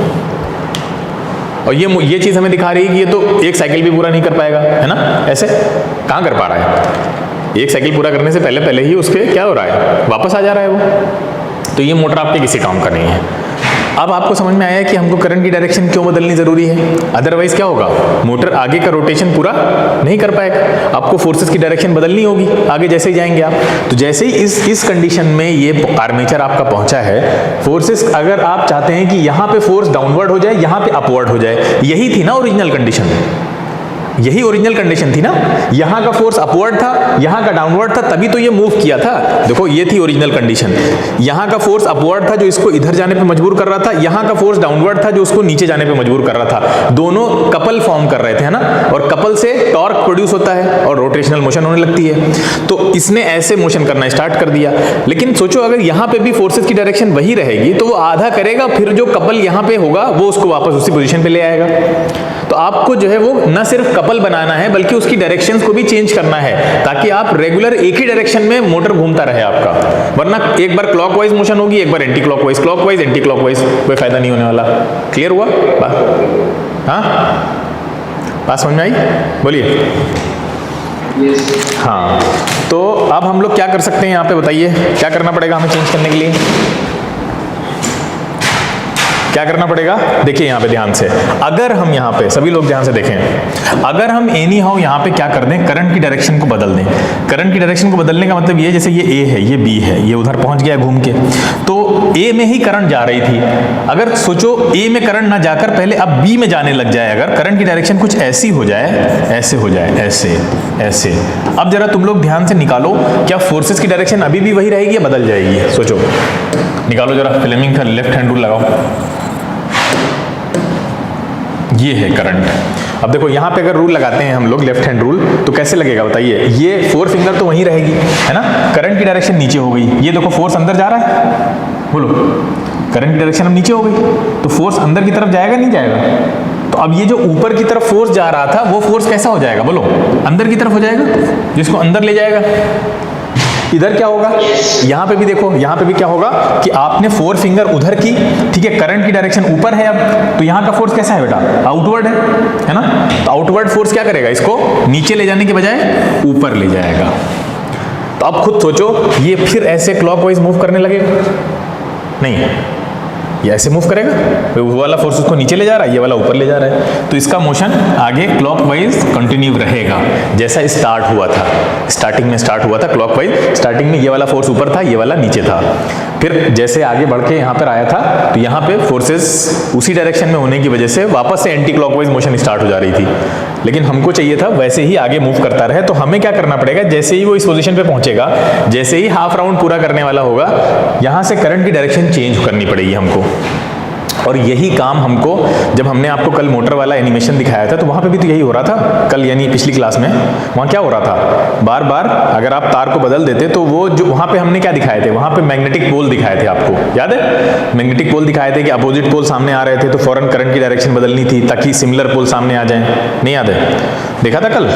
और ये चीज हमें दिखा रही है कि ये तो एक साइकिल भी पूरा नहीं कर पाएगा, है ना। ऐसे कहाँ कर पा रहा है? एक साइकिल पूरा करने से पहले ही उसके क्या हो रहा है, वापस आ जा रहा है वो। तो ये मोटर आपके किसी काम का नहीं है। अब आपको समझ में आया कि हमको करंट की डायरेक्शन क्यों बदलनी जरूरी है, अदरवाइज क्या होगा, मोटर आगे का रोटेशन पूरा नहीं कर पाएगा। आपको फोर्सेस की डायरेक्शन बदलनी होगी आगे जैसे ही जाएंगे आप। तो जैसे ही इस कंडीशन में ये आर्मेचर आपका पहुंचा है, फोर्सेस अगर आप चाहते हैं कि यहाँ पे फोर्स डाउनवर्ड हो जाए, यहाँ पे अपवर्ड हो जाए, यही थी ना ओरिजिनल कंडीशन, यही ओरिजिनल कंडीशन थी ना। यहाँ का फोर्स अपवर्ड था, यहाँ का डाउनवर्ड था, तभी तो ये मूव किया था। देखो, ये थी ओरिजिनल कंडीशन। यहाँ का फोर्स अपवर्ड था जो इसको इधर जाने पे मजबूर कर रहा था, यहाँ का फोर्स डाउनवर्ड था जो उसको नीचे जाने पे मजबूर कर रहा था। दोनों कपल फॉर्म कर रहे थे, है ना, और कपल से टॉर्क प्रोड्यूस होता है और रोटेशनल मोशन होने लगती है। तो इसने ऐसे मोशन करना स्टार्ट कर दिया। लेकिन सोचो, अगर यहाँ पे भी फोर्सेस की डायरेक्शन वही रहेगी तो वो आधा करेगा, फिर जो कपल यहाँ पे होगा वो उसको वापस उसी पोजीशन पे ले आएगा। तो आपको जो है वो न सिर्फ कपल बनाना है, बल्कि उसकी डायरेक्शंस को भी चेंज करना है, ताकि आप रेगुलर एक ही डायरेक्शन में मोटर घूमता रहे आपका। वरना एक बार क्लॉकवाइज मोशन होगी, एक बार anti clockwise, clockwise anti clockwise, कोई फायदा नहीं होने वाला। क्लियर हुआ बात? हाँ, बात समझ में आई? बोलिए। हाँ, तो अब हम लोग क्या कर सकते हैं यहाँ पे, बताइए क्या करना पड़ेगा हमें चेंज करने के लिए? क्या करना पड़ेगा, देखिए यहाँ पे ध्यान से, अगर हम यहाँ पे सभी लोग ध्यान से देखें, अगर हम एनी हाउ यहाँ पे क्या कर दें, करंट की डायरेक्शन को बदल दें। करंट की डायरेक्शन को बदलने का मतलब ये, जैसे ये ए है, ये बी है, ये उधर पहुंच गया घूम के, तो ए में ही करंट जा रही थी, अगर सोचो ए में करंट ना जाकर पहले अब बी में जाने लग जाए, अगर करंट की डायरेक्शन कुछ ऐसी हो जाए, ऐसे हो जाए, ऐसे ऐसे, अब जरा तुम लोग ध्यान से निकालो, क्या फोर्सेस की डायरेक्शन अभी भी वही रहेगी या बदल जाएगी, सोचो, निकालो जरा, फ्लेमिंग का लेफ्ट हैंड रूल लगाओ। ये है करंट। अब देखो यहाँ पे अगर रूल लगाते हैं हम लोग लेफ्ट हैंड रूल, तो कैसे लगेगा बताइए, ये 4 फिंगर तो वहीं रहेगी, है ना, करंट की डायरेक्शन नीचे हो गई, ये देखो फोर्स अंदर जा रहा है, बोलो, करंट की डायरेक्शन अब नीचे हो गई, तो फोर्स अंदर की तरफ जाएगा नहीं जाएगा, तो अब ये जो ऊपर की तरफ फोर्स जा रहा था वो फोर्स कैसा हो जाएगा, बोलो, अंदर की तरफ हो जाएगा, जिसको अंदर ले जाएगा। इधर क्या होगा, यहाँ पे भी देखो, यहाँ पे भी क्या होगा कि आपने 4 फिंगर उधर की, ठीक है, करंट की डायरेक्शन ऊपर है, अब तो यहाँ का फोर्स कैसा है बेटा, आउटवर्ड है ना, तो आउटवर्ड फोर्स क्या करेगा, इसको नीचे ले जाने के बजाय ऊपर ले जाएगा। तो अब खुद सोचो, ये फिर ऐसे क्लॉकवाइज मूव करने लगेगा, नहीं, ये ऐसे मूव करेगा, वो वाला फोर्स उसको नीचे ले जा रहा है, ये वाला ऊपर ले जा रहा है, तो इसका मोशन आगे क्लॉकवाइज कंटिन्यू रहेगा, जैसा स्टार्ट हुआ था, स्टार्टिंग में स्टार्ट हुआ था क्लॉकवाइज, स्टार्टिंग में ये वाला फोर्स ऊपर था, ये वाला नीचे था, फिर जैसे आगे बढ़ के यहाँ पर आया था, तो यहाँ पे फोर्सेस उसी डायरेक्शन में होने की वजह से वापस से एंटी क्लॉकवाइज मोशन स्टार्ट हो जा रही थी, लेकिन हमको चाहिए था वैसे ही आगे मूव करता रहे, तो हमें क्या करना पड़ेगा, जैसे ही वो इस पोजीशन पे पहुंचेगा, जैसे ही हाफ राउंड पूरा करने वाला होगा, यहाँ से करंट की डायरेक्शन चेंज करनी पड़ेगी हमको। और यही काम हमको, जब हमने आपको कल मोटर वाला एनिमेशन दिखाया था, तो वहाँ पे भी तो यही हो रहा था कल, यानी पिछली क्लास में, वहाँ क्या हो रहा था, बार बार अगर आप तार को बदल देते तो वो जो वहाँ पे हमने क्या दिखाए थे, वहाँ पे मैग्नेटिक पोल दिखाए थे, आपको याद है, मैग्नेटिक पोल दिखाए थे कि अपोजिट पोल सामने आ रहे थे, तो फौरन करंट की डायरेक्शन बदलनी थी ताकि सिमिलर पोल सामने आ जाए, नहीं याद है, देखा था कल,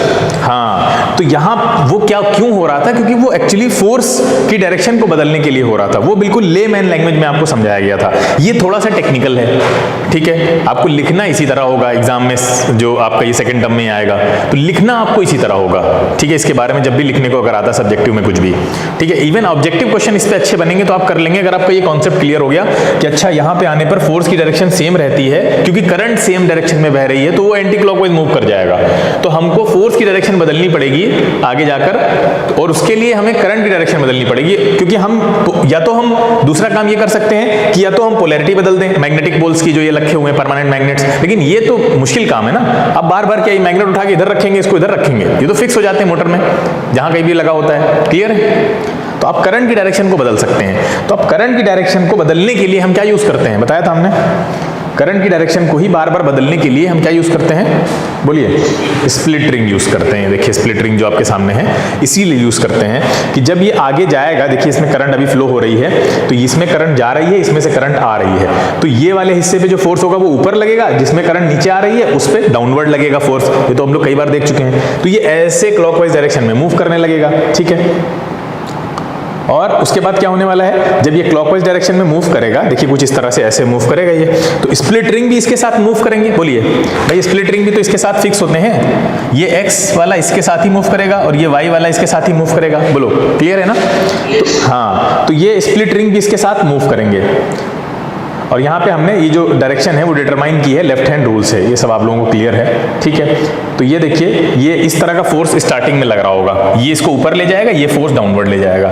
हाँ, तो यहाँ वो क्या क्यों हो रहा था, क्योंकि वो एक्चुअली फोर्स की डायरेक्शन को बदलने के लिए हो रहा था, वो बिल्कुल लेमैन लैंग्वेज में आपको समझाया गया था, ये थोड़ा सा टेक्निकल है, ठीक है, आपको लिखना इसी तरह होगा एग्जाम में, जो आपका ये सेकंड टर्म में आएगा, तो लिखना आपको इसी तरह होगा, ठीक है, इसके बारे में जब भी लिखने को अगर आता सब्जेक्टिव में कुछ भी, ठीक है, इवन ऑब्जेक्टिव क्वेश्चन इस पे अच्छे बनेंगे तो आप कर लेंगे, अगर आपका ये कॉन्सेप्ट क्लियर हो गया कि अच्छा यहाँ पे आने पर फोर्स की डायरेक्शन सेम रहती है, क्योंकि करंट सेम डायरेक्शन में बह रही है, तो वो एंटी क्लॉकवाइज मूव कर जाएगा, तो हमको फोर्स की डायरेक्शन बदलनी पड़ेगी आगे जाकर, और उसके लिए हमें करंट की डायरेक्शन बदलनी पड़ेगी, क्योंकि हम या तो हम दूसरा काम ये कर सकते हैं कि या तो हम पोलैरिटी बदल दें मैग्नेटिक पोल्स की, जो ये रखे हुए हैं परमानेंट मैग्नेट्स, लेकिन ये तो मुश्किल काम है ना, अब बार बार क्या ये मैग्नेट उठा के इधर रखेंगे, इसको इधर रखेंगे, ये तो फिक्स हो जाते हैं मोटर में जहां कहीं भी लगा होता है, क्लियर है। तो आप करंट की डायरेक्शन को बदल सकते हैं, तो अब करंट की डायरेक्शन को बदलने के लिए हम क्या यूज करते हैं, बताया था हमने, करंट की डायरेक्शन को ही बार बार बदलने के लिए हम क्या यूज करते हैं, बोलिए, स्प्लिट रिंग यूज करते हैं। देखिए स्प्लिट रिंग जो आपके सामने है, इसीलिए यूज करते हैं कि जब ये आगे जाएगा, देखिए इसमें करंट अभी फ्लो हो रही है, तो इसमें करंट जा रही है, इसमें से करंट आ रही है, तो ये वाले हिस्से पे जो फोर्स होगा वो ऊपर लगेगा, जिसमें करंट नीचे आ रही है उस पर डाउनवर्ड लगेगा फोर्स, ये तो हम लोग कई बार देख चुके हैं, तो ये ऐसे क्लॉकवाइज डायरेक्शन में मूव करने लगेगा, ठीक है। और उसके बाद क्या होने वाला है, जब ये क्लॉकवाइज डायरेक्शन में मूव करेगा, देखिए कुछ इस तरह से ऐसे मूव करेगा ये, तो स्प्लिट रिंग भी इसके साथ मूव करेंगे, बोलिए भाई, स्प्लिट रिंग भी तो इसके साथ फिक्स होते हैं, ये एक्स वाला इसके साथ ही मूव करेगा और ये वाई वाला इसके साथ ही मूव करेगा, बोलो क्लियर है ना, तो हाँ, तो ये स्प्लिट रिंग भी इसके साथ मूव करेंगे, और यहाँ पे हमने ये जो डायरेक्शन है वो डिटरमाइन की है लेफ्ट हैंड रूल से, ये सब आप लोगों को क्लियर है, ठीक है। तो ये देखिए, ये इस तरह का फोर्स स्टार्टिंग में लग रहा होगा, ये इसको ऊपर ले जाएगा, ये फोर्स डाउनवर्ड ले जाएगा,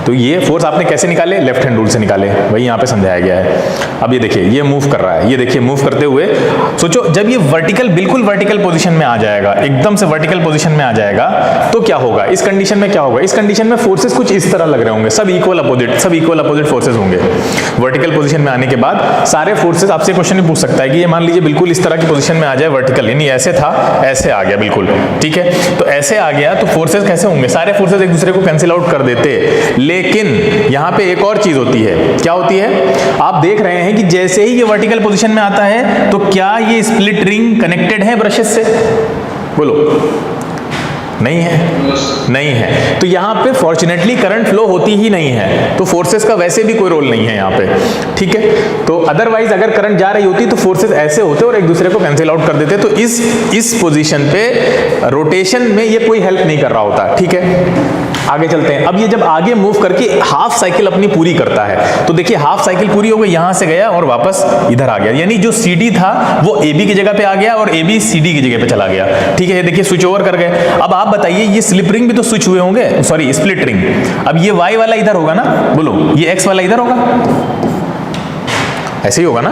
तो ये फोर्स आपने कैसे निकाले, लेफ्ट हैंड रूल से निकाले, वही यहाँ पे समझाया गया है। अब ये देखिए ये मूव कर रहा है, ये देखिए मूव करते हुए, सोचो जब ये वर्टिकल, बिल्कुल वर्टिकल पोजिशन में आ जाएगा, एकदम से वर्टिकल पोजिशन में आ जाएगा, तो क्या होगा, इस कंडीशन में क्या होगा, इस कंडीशन में फोर्सेस कुछ इस तरह लग रहे होंगे, सब इक्वल अपोजिट फोर्सेस होंगे। वर्टिकल पोजिशन में आने के बाद सारे फोर्सेस, आपसे क्वेश्चन भी पूछ सकता है कि ये मान लीजिए बिल्कुल इस तरह की पोजीशन में आ जाए वर्टिकल, यानी ऐसे था ऐसे आ गया बिल्कुल, ठीक है, तो ऐसे आ गया, तो फोर्सेस कैसे होंगे, सारे फोर्सेस एक दूसरे को कैंसिल आउट कर देते, लेकिन यहाँ पे एक और चीज होती है, क्या होती है, आप देख रहे हैं कि जैसे ही ये वर्टिकल पोजीशन में आता है, तो क्या ये स्प्लिट रिंग कनेक्टेड है ब्रशेस से, बोलो नहीं है, नहीं है, तो यहाँ पे फॉर्चुनेटली करंट फ्लो होती ही नहीं है, तो फोर्सेस का वैसे भी कोई रोल नहीं है यहाँ पे, ठीक है। तो अदरवाइज अगर करंट जा रही होती तो फोर्सेस ऐसे होते और एक दूसरे को कैंसिल आउट कर देते, तो इस पोजीशन पे रोटेशन में ये कोई हेल्प नहीं कर रहा होता, ठीक है। आगे चलते हैं। अब ये जब आगे मूव करके हाफ साइकिल अपनी पूरी करता है, तो देखिए हाफ साइकिल पूरी हो गई, यहां से गया और वापस इधर आ गया, यानी जो CD था वो AB की जगह पे आ गया और AB CD की जगह पे चला गया। ठीक है, देखिए स्विच ओवर कर गए। अब आप बताइए ये स्लिप रिंग भी तो स्विच हुए होंगे, सॉरी स्प्लिट रिंग। अब ये Y वाला इधर होगा ना, बोलो ये X वाला इधर होगा, ऐसे ही होगा ना,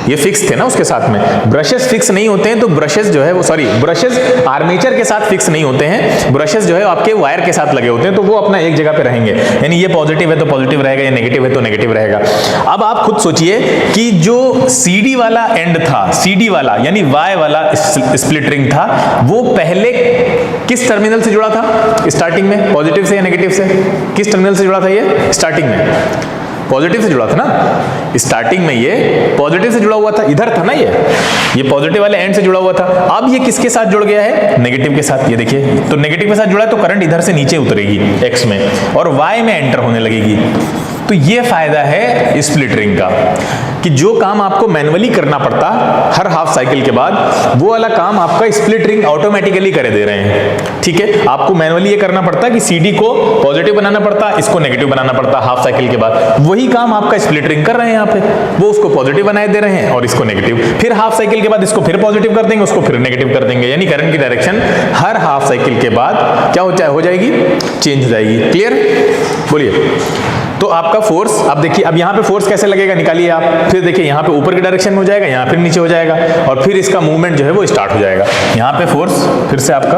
ये फिक्स थे ना उसके साथ में। ब्रशेस फिक्स नहीं होते हैं तो ब्रशेस जो है वो, सॉरी ब्रशेस आर्मेचर के साथ फिक्स नहीं होते हैं, ब्रशेस जो है आपके वायर के साथ लगे होते हैं, तो वो अपना एक जगह पे रहेंगे, यानी ये पॉजिटिव है तो पॉजिटिव रहेगा, ये नेगेटिव है तो नेगेटिव रहेगा। अब आप खुद सोचिए कि जो CD वाला एंड था, CD वाला यानी Y वाला स्प्लिट रिंग था, वो पहले किस टर्मिनल से जुड़ा था स्टार्टिंग में, पॉजिटिव से या नेगेटिव से? किस टर्मिनल से जुड़ा था ये स्टार्टिंग में? पॉजिटिव से जुड़ा था ना, स्टार्टिंग में ये पॉजिटिव से जुड़ा हुआ था, इधर था ना ये पॉजिटिव वाले एंड से जुड़ा हुआ था। अब ये किसके साथ जुड़ गया है? नेगेटिव के साथ। ये देखिए, तो नेगेटिव के साथ जुड़ा है तो करंट इधर से नीचे उतरेगी X में और Y में एंटर होने लगेगी। तो ये फायदा है स्प्लिट रिंग का कि जो काम आपको मैन्युअली करना पड़ता हर हाफ साइकिल के बाद, वो वाला काम आपका स्प्लिट रिंग ऑटोमेटिकली करे दे रहे हैं। ठीक है, आपको मैन्युअली ये करना पड़ता कि CD को पॉजिटिव बनाना पड़ता, इसको नेगेटिव बनाना पड़ता हाफ साइकिल के बाद, वही काम आपका स्प्लिट रिंग कर रहे हैं यहाँ पे, वो उसको पॉजिटिव बनाए दे रहे हैं और इसको नेगेटिव, फिर हाफ साइकिल के बाद इसको फिर पॉजिटिव कर देंगे, उसको फिर नेगेटिव कर देंगे, यानी करंट की डायरेक्शन हर हाफ साइकिल के बाद क्या हो जाएगी? चेंज हो जाएगी। क्लियर? बोलिए। तो आपका फोर्स, अब देखिए अब यहाँ पे फोर्स कैसे लगेगा निकालिए आप, फिर देखिए यहाँ पे ऊपर की डायरेक्शन में हो जाएगा, यहाँ फिर नीचे हो जाएगा और फिर इसका मूवमेंट जो है वो स्टार्ट हो जाएगा। यहाँ पे फोर्स फिर से आपका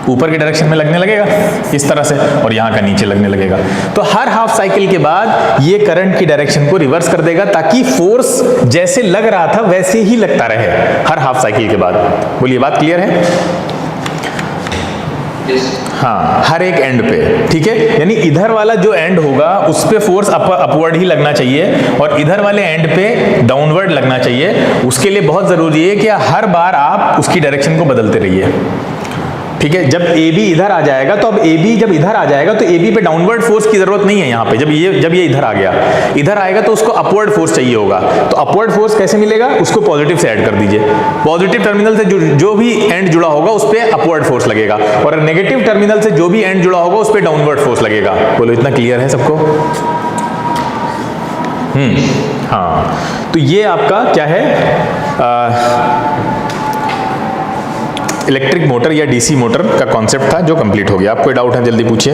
ऊपर की डायरेक्शन में लगने लगेगा इस तरह से और यहाँ का नीचे लगने लगेगा। तो हर हाफ साइकिल के बाद ये करंट की डायरेक्शन को रिवर्स कर देगा ताकि फोर्स जैसे लग रहा था वैसे ही लगता रहे हर हाफ साइकिल के बाद। बोलिए, बात क्लियर है? हाँ, हर एक एंड पे। ठीक है, यानी इधर वाला जो एंड होगा उस पे फोर्स अपवर्ड ही लगना चाहिए और इधर वाले एंड पे डाउनवर्ड लगना चाहिए। उसके लिए बहुत जरूरी है कि हर बार आप उसकी डायरेक्शन को बदलते रहिए। ठीक है, जब AB इधर आ जाएगा तो अब AB जब इधर आ जाएगा तो AB पे डाउनवर्ड फोर्स की जरूरत नहीं है यहाँ पे। जब ये इधर आ गया, इधर आएगा तो उसको अपवर्ड फोर्स चाहिए होगा। तो अपवर्ड फोर्स कैसे मिलेगा? उसको पॉजिटिव से ऐड कर दीजिए। पॉजिटिव टर्मिनल से जो भी एंड जुड़ा होगा उस पर अपवर्ड फोर्स लगेगा और नेगेटिव टर्मिनल से जो भी एंड जुड़ा होगा उस पर डाउनवर्ड फोर्स लगेगा। बोलो, इतना क्लियर है सबको? हाँ, तो ये आपका क्या है, इलेक्ट्रिक मोटर या DC मोटर का कॉन्सेप्ट था जो कंप्लीट हो गया। आपको कोई डाउट है जल्दी पूछिए।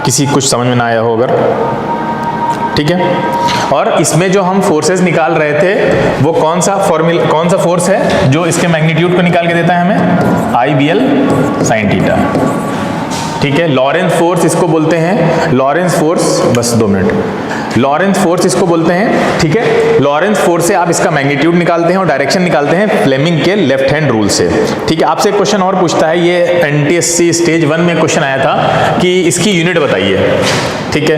किसी कुछ समझ में ना आया हो अगर? ठीक है, और इसमें जो हम फोर्सेस निकाल रहे थे वो कौन सा फोर्स है जो इसके मैग्नीट्यूड को निकाल के देता है हमें? IBL sin theta. ठीक है, लॉरेंस फोर्स इसको बोलते हैं, लॉरेंस फोर्स, बस 2 मिनट, लॉरेंस फोर्स इसको बोलते हैं। ठीक है, लॉरेंस फोर्स से आप इसका मैग्नीट्यूड निकालते हैं और डायरेक्शन निकालते हैं फ्लेमिंग के लेफ्ट हैंड रूल से। ठीक है, आपसे एक क्वेश्चन और पूछता है, ये NTSC स्टेज 1 में क्वेश्चन आया था कि इसकी यूनिट बताइए। ठीक है,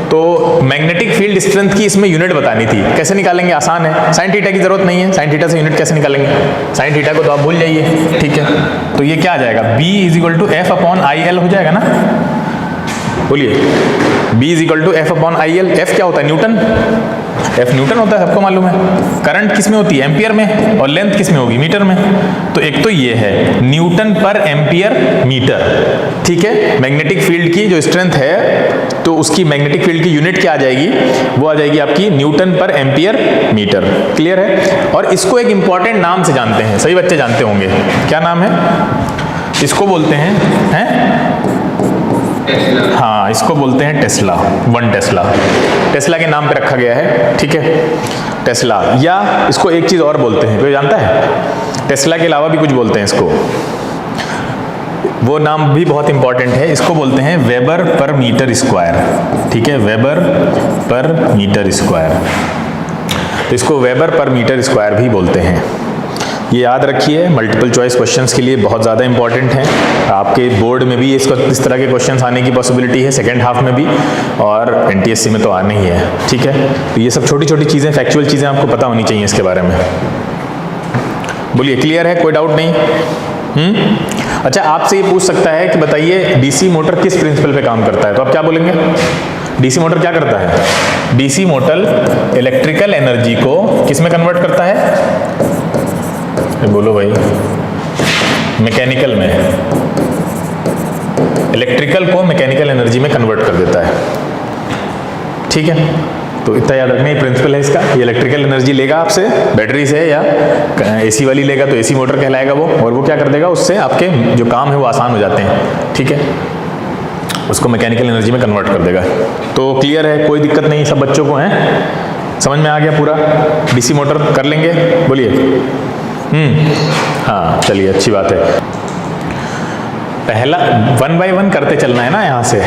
तो मैग्नेटिक फील्ड स्ट्रेंथ की इसमें यूनिट बतानी थी, कैसे निकालेंगे? आसान है, साइन थीटा की जरूरत नहीं है, साइन थीटा से यूनिट कैसे निकालेंगे? साइन थीटा को तो आप भूल जाइए। ठीक है, तो ये क्या आ जाएगा? B = F/IL हो जाएगा ना? बोलिए, B = F/IL। F क्या होता है? न्यूटन। F न्यूटन होता है, सबको मालूम है। करंट किस में होती है? एम्पियर में, और लेंथ किस में होगी? मीटर में। तो एक तो ये है न्यूटन पर एम्पियर मीटर। ठीक है, मैग्नेटिक फील्ड की जो स्ट्रेंथ है तो उसकी मैग्नेटिक फील्ड की यूनिट क्या आ जाएगी? वो आ जाएगी आपकी न्यूटन पर एम्पियर मीटर। क्लियर है? और इसको एक इंपॉर्टेंट नाम से जानते हैं, सभी बच्चे जानते होंगे, क्या नाम है? इसको बोलते हैं हाँ, इसको बोलते हैं टेस्ला। 1 टेस्ला, टेस्ला के नाम पे रखा गया है। ठीक है, टेस्ला, या इसको एक चीज और बोलते हैं, कोई जानता है? टेस्ला के अलावा भी कुछ बोलते हैं इसको, वो नाम भी बहुत इंपॉर्टेंट है। इसको बोलते हैं वेबर पर मीटर स्क्वायर। ठीक है, वेबर पर मीटर स्क्वायर, तो इसको वेबर पर मीटर स्क्वायर भी बोलते हैं। ये याद रखिए, मल्टीपल चॉइस क्वेश्चंस के लिए बहुत ज़्यादा इंपॉर्टेंट है। आपके बोर्ड में भी इस तरह के क्वेश्चंस आने की पॉसिबिलिटी है, सेकेंड हाफ में भी, और NTSC में तो आने ही है। ठीक है, तो ये सब छोटी छोटी चीज़ें, फैक्चुअल चीज़ें आपको पता होनी चाहिए इसके बारे में। बोलिए, क्लियर है? कोई डाउट नहीं? अच्छा, आपसे ये पूछ सकता है कि बताइए DC मोटर किस प्रिंसिपल पे काम करता है, तो आप क्या बोलेंगे? DC मोटर क्या करता है? DC मोटर इलेक्ट्रिकल एनर्जी को किस में कन्वर्ट करता है? बोलो भाई। मैकेनिकल में, इलेक्ट्रिकल को मैकेनिकल एनर्जी में कन्वर्ट कर देता है। ठीक है, तो इतना याद रखना, ये प्रिंसिपल है इसका। ये इलेक्ट्रिकल एनर्जी लेगा आपसे बैटरी से, या एसी वाली लेगा तो एसी मोटर कहलाएगा वो, और वो क्या कर देगा, उससे आपके जो काम है वो आसान हो जाते हैं। ठीक है, उसको मैकेनिकल एनर्जी में कन्वर्ट कर देगा। तो क्लियर है, कोई दिक्कत नहीं, सब बच्चों को है, समझ में आ गया पूरा। डीसी मोटर कर लेंगे, बोलिए। हाँ चलिए, अच्छी बात है। पहला 1 बाय 1 करते चलना है ना यहाँ से।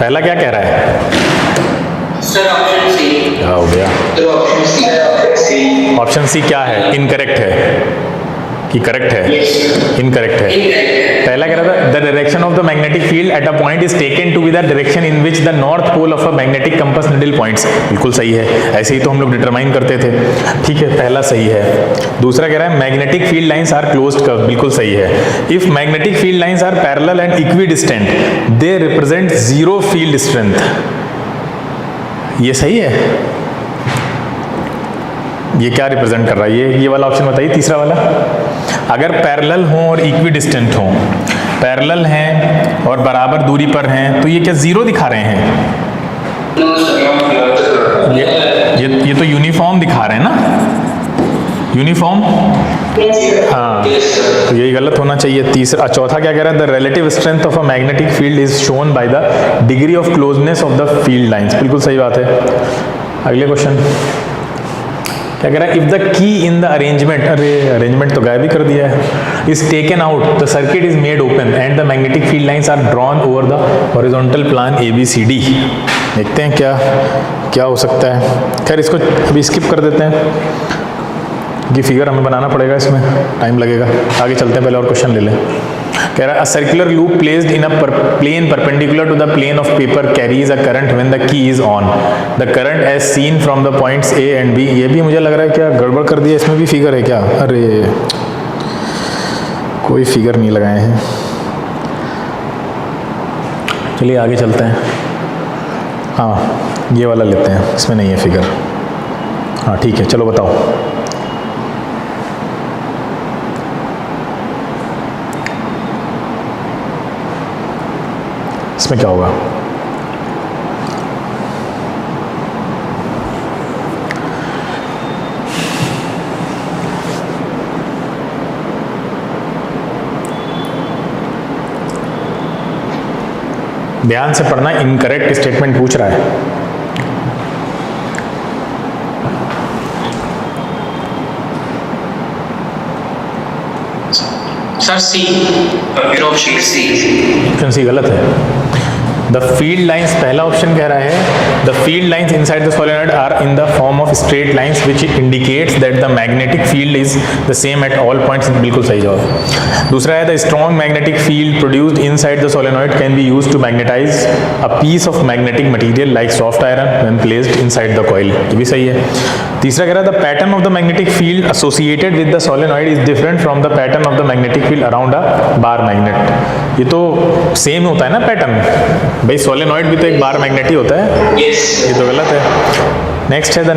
पहला क्या कह रहा है सर? Option C. क्या हो गया? तो ऑप्शन सी। ऑप्शन सी क्या है, इनकरेक्ट है कि करेक्ट है? इनकरेक्ट है। पहला कह रहा था the direction of the magnetic field at a point is taken to be the direction in which the north pole of a magnetic compass needle points. बिल्कुल सही है, ऐसे ही तो हम लोग डिटरमाइन करते थे। ठीक है, पहला सही है। दूसरा कह रहा है magnetic field lines are closed curve. बिल्कुल सही है। If magnetic field lines are parallel and equidistant they represent zero field strength. ये सही है। ये क्या रिप्रेजेंट कर रहा है? ये वाला ऑप्शन बताइए, तीसरा वाला। अगर पैरेलल हो और इक्वी डिस्टेंट हो, पैरेलल हैं और बराबर दूरी पर हैं, तो ये क्या जीरो दिखा रहे हैं? ये तो यूनिफॉर्म दिखा रहे हैं ना, यूनिफॉर्म। हाँ, तो यही गलत होना चाहिए। तीसरा, चौथा क्या कह रहा है? The relative strength of a magnetic field is shown by the degree of closeness of the field lines. बिल्कुल सही बात है। अगले क्वेश्चन क्या कह रहा है? If the key in the arrangement, अरे अरेंजमेंट तो गायब ही कर दिया है, is taken out the circuit is made open and the magnetic field lines are drawn over the horizontal plane ABCD। देखते हैं क्या क्या हो सकता है। खैर इसको अभी स्किप कर देते हैं, ये फिगर हमें बनाना पड़ेगा, इसमें टाइम लगेगा। आगे चलते हैं, पहले और क्वेश्चन ले लें। कह रहा है a circular loop placed in a plane perpendicular to the plane of paper carries a current when the key is on. The current as seen from the points A and B। ये भी मुझे लग रहा है क्या गड़बड़ कर दिया, इसमें भी फिगर है क्या? अरे कोई फिगर नहीं लगाए हैं। चलिए आगे चलते हैं। हाँ ये वाला लेते हैं, इसमें नहीं है फिगर। हाँ ठीक है, चलो बताओ। इसमें क्या होगा? ध्यान से पढ़ना, इनकरेक्ट स्टेटमेंट पूछ रहा है। Sir C, option C. Option C गलत है। द फील्ड लाइंस, पहला ऑप्शन कह रहा है the field lines inside the solenoid are in the form of straight lines which indicates that the magnetic field is the same at all points. बिल्कुल सही जवाब। दूसरा है the strong magnetic field produced inside the solenoid can be used to magnetise a piece of magnetic material like soft iron when placed inside the coil. ये भी सही है। तीसरा कह रहा है the pattern of the magnetic field associated with the solenoid is different from the pattern of the magnetic field around a bar magnet. ये तो सेम होता है ना पैटर्न, भाई सोलेनॉइड भी तो एक बार मैग्नेट ही होता है। ये तो गलत है। नेक्स्ट है the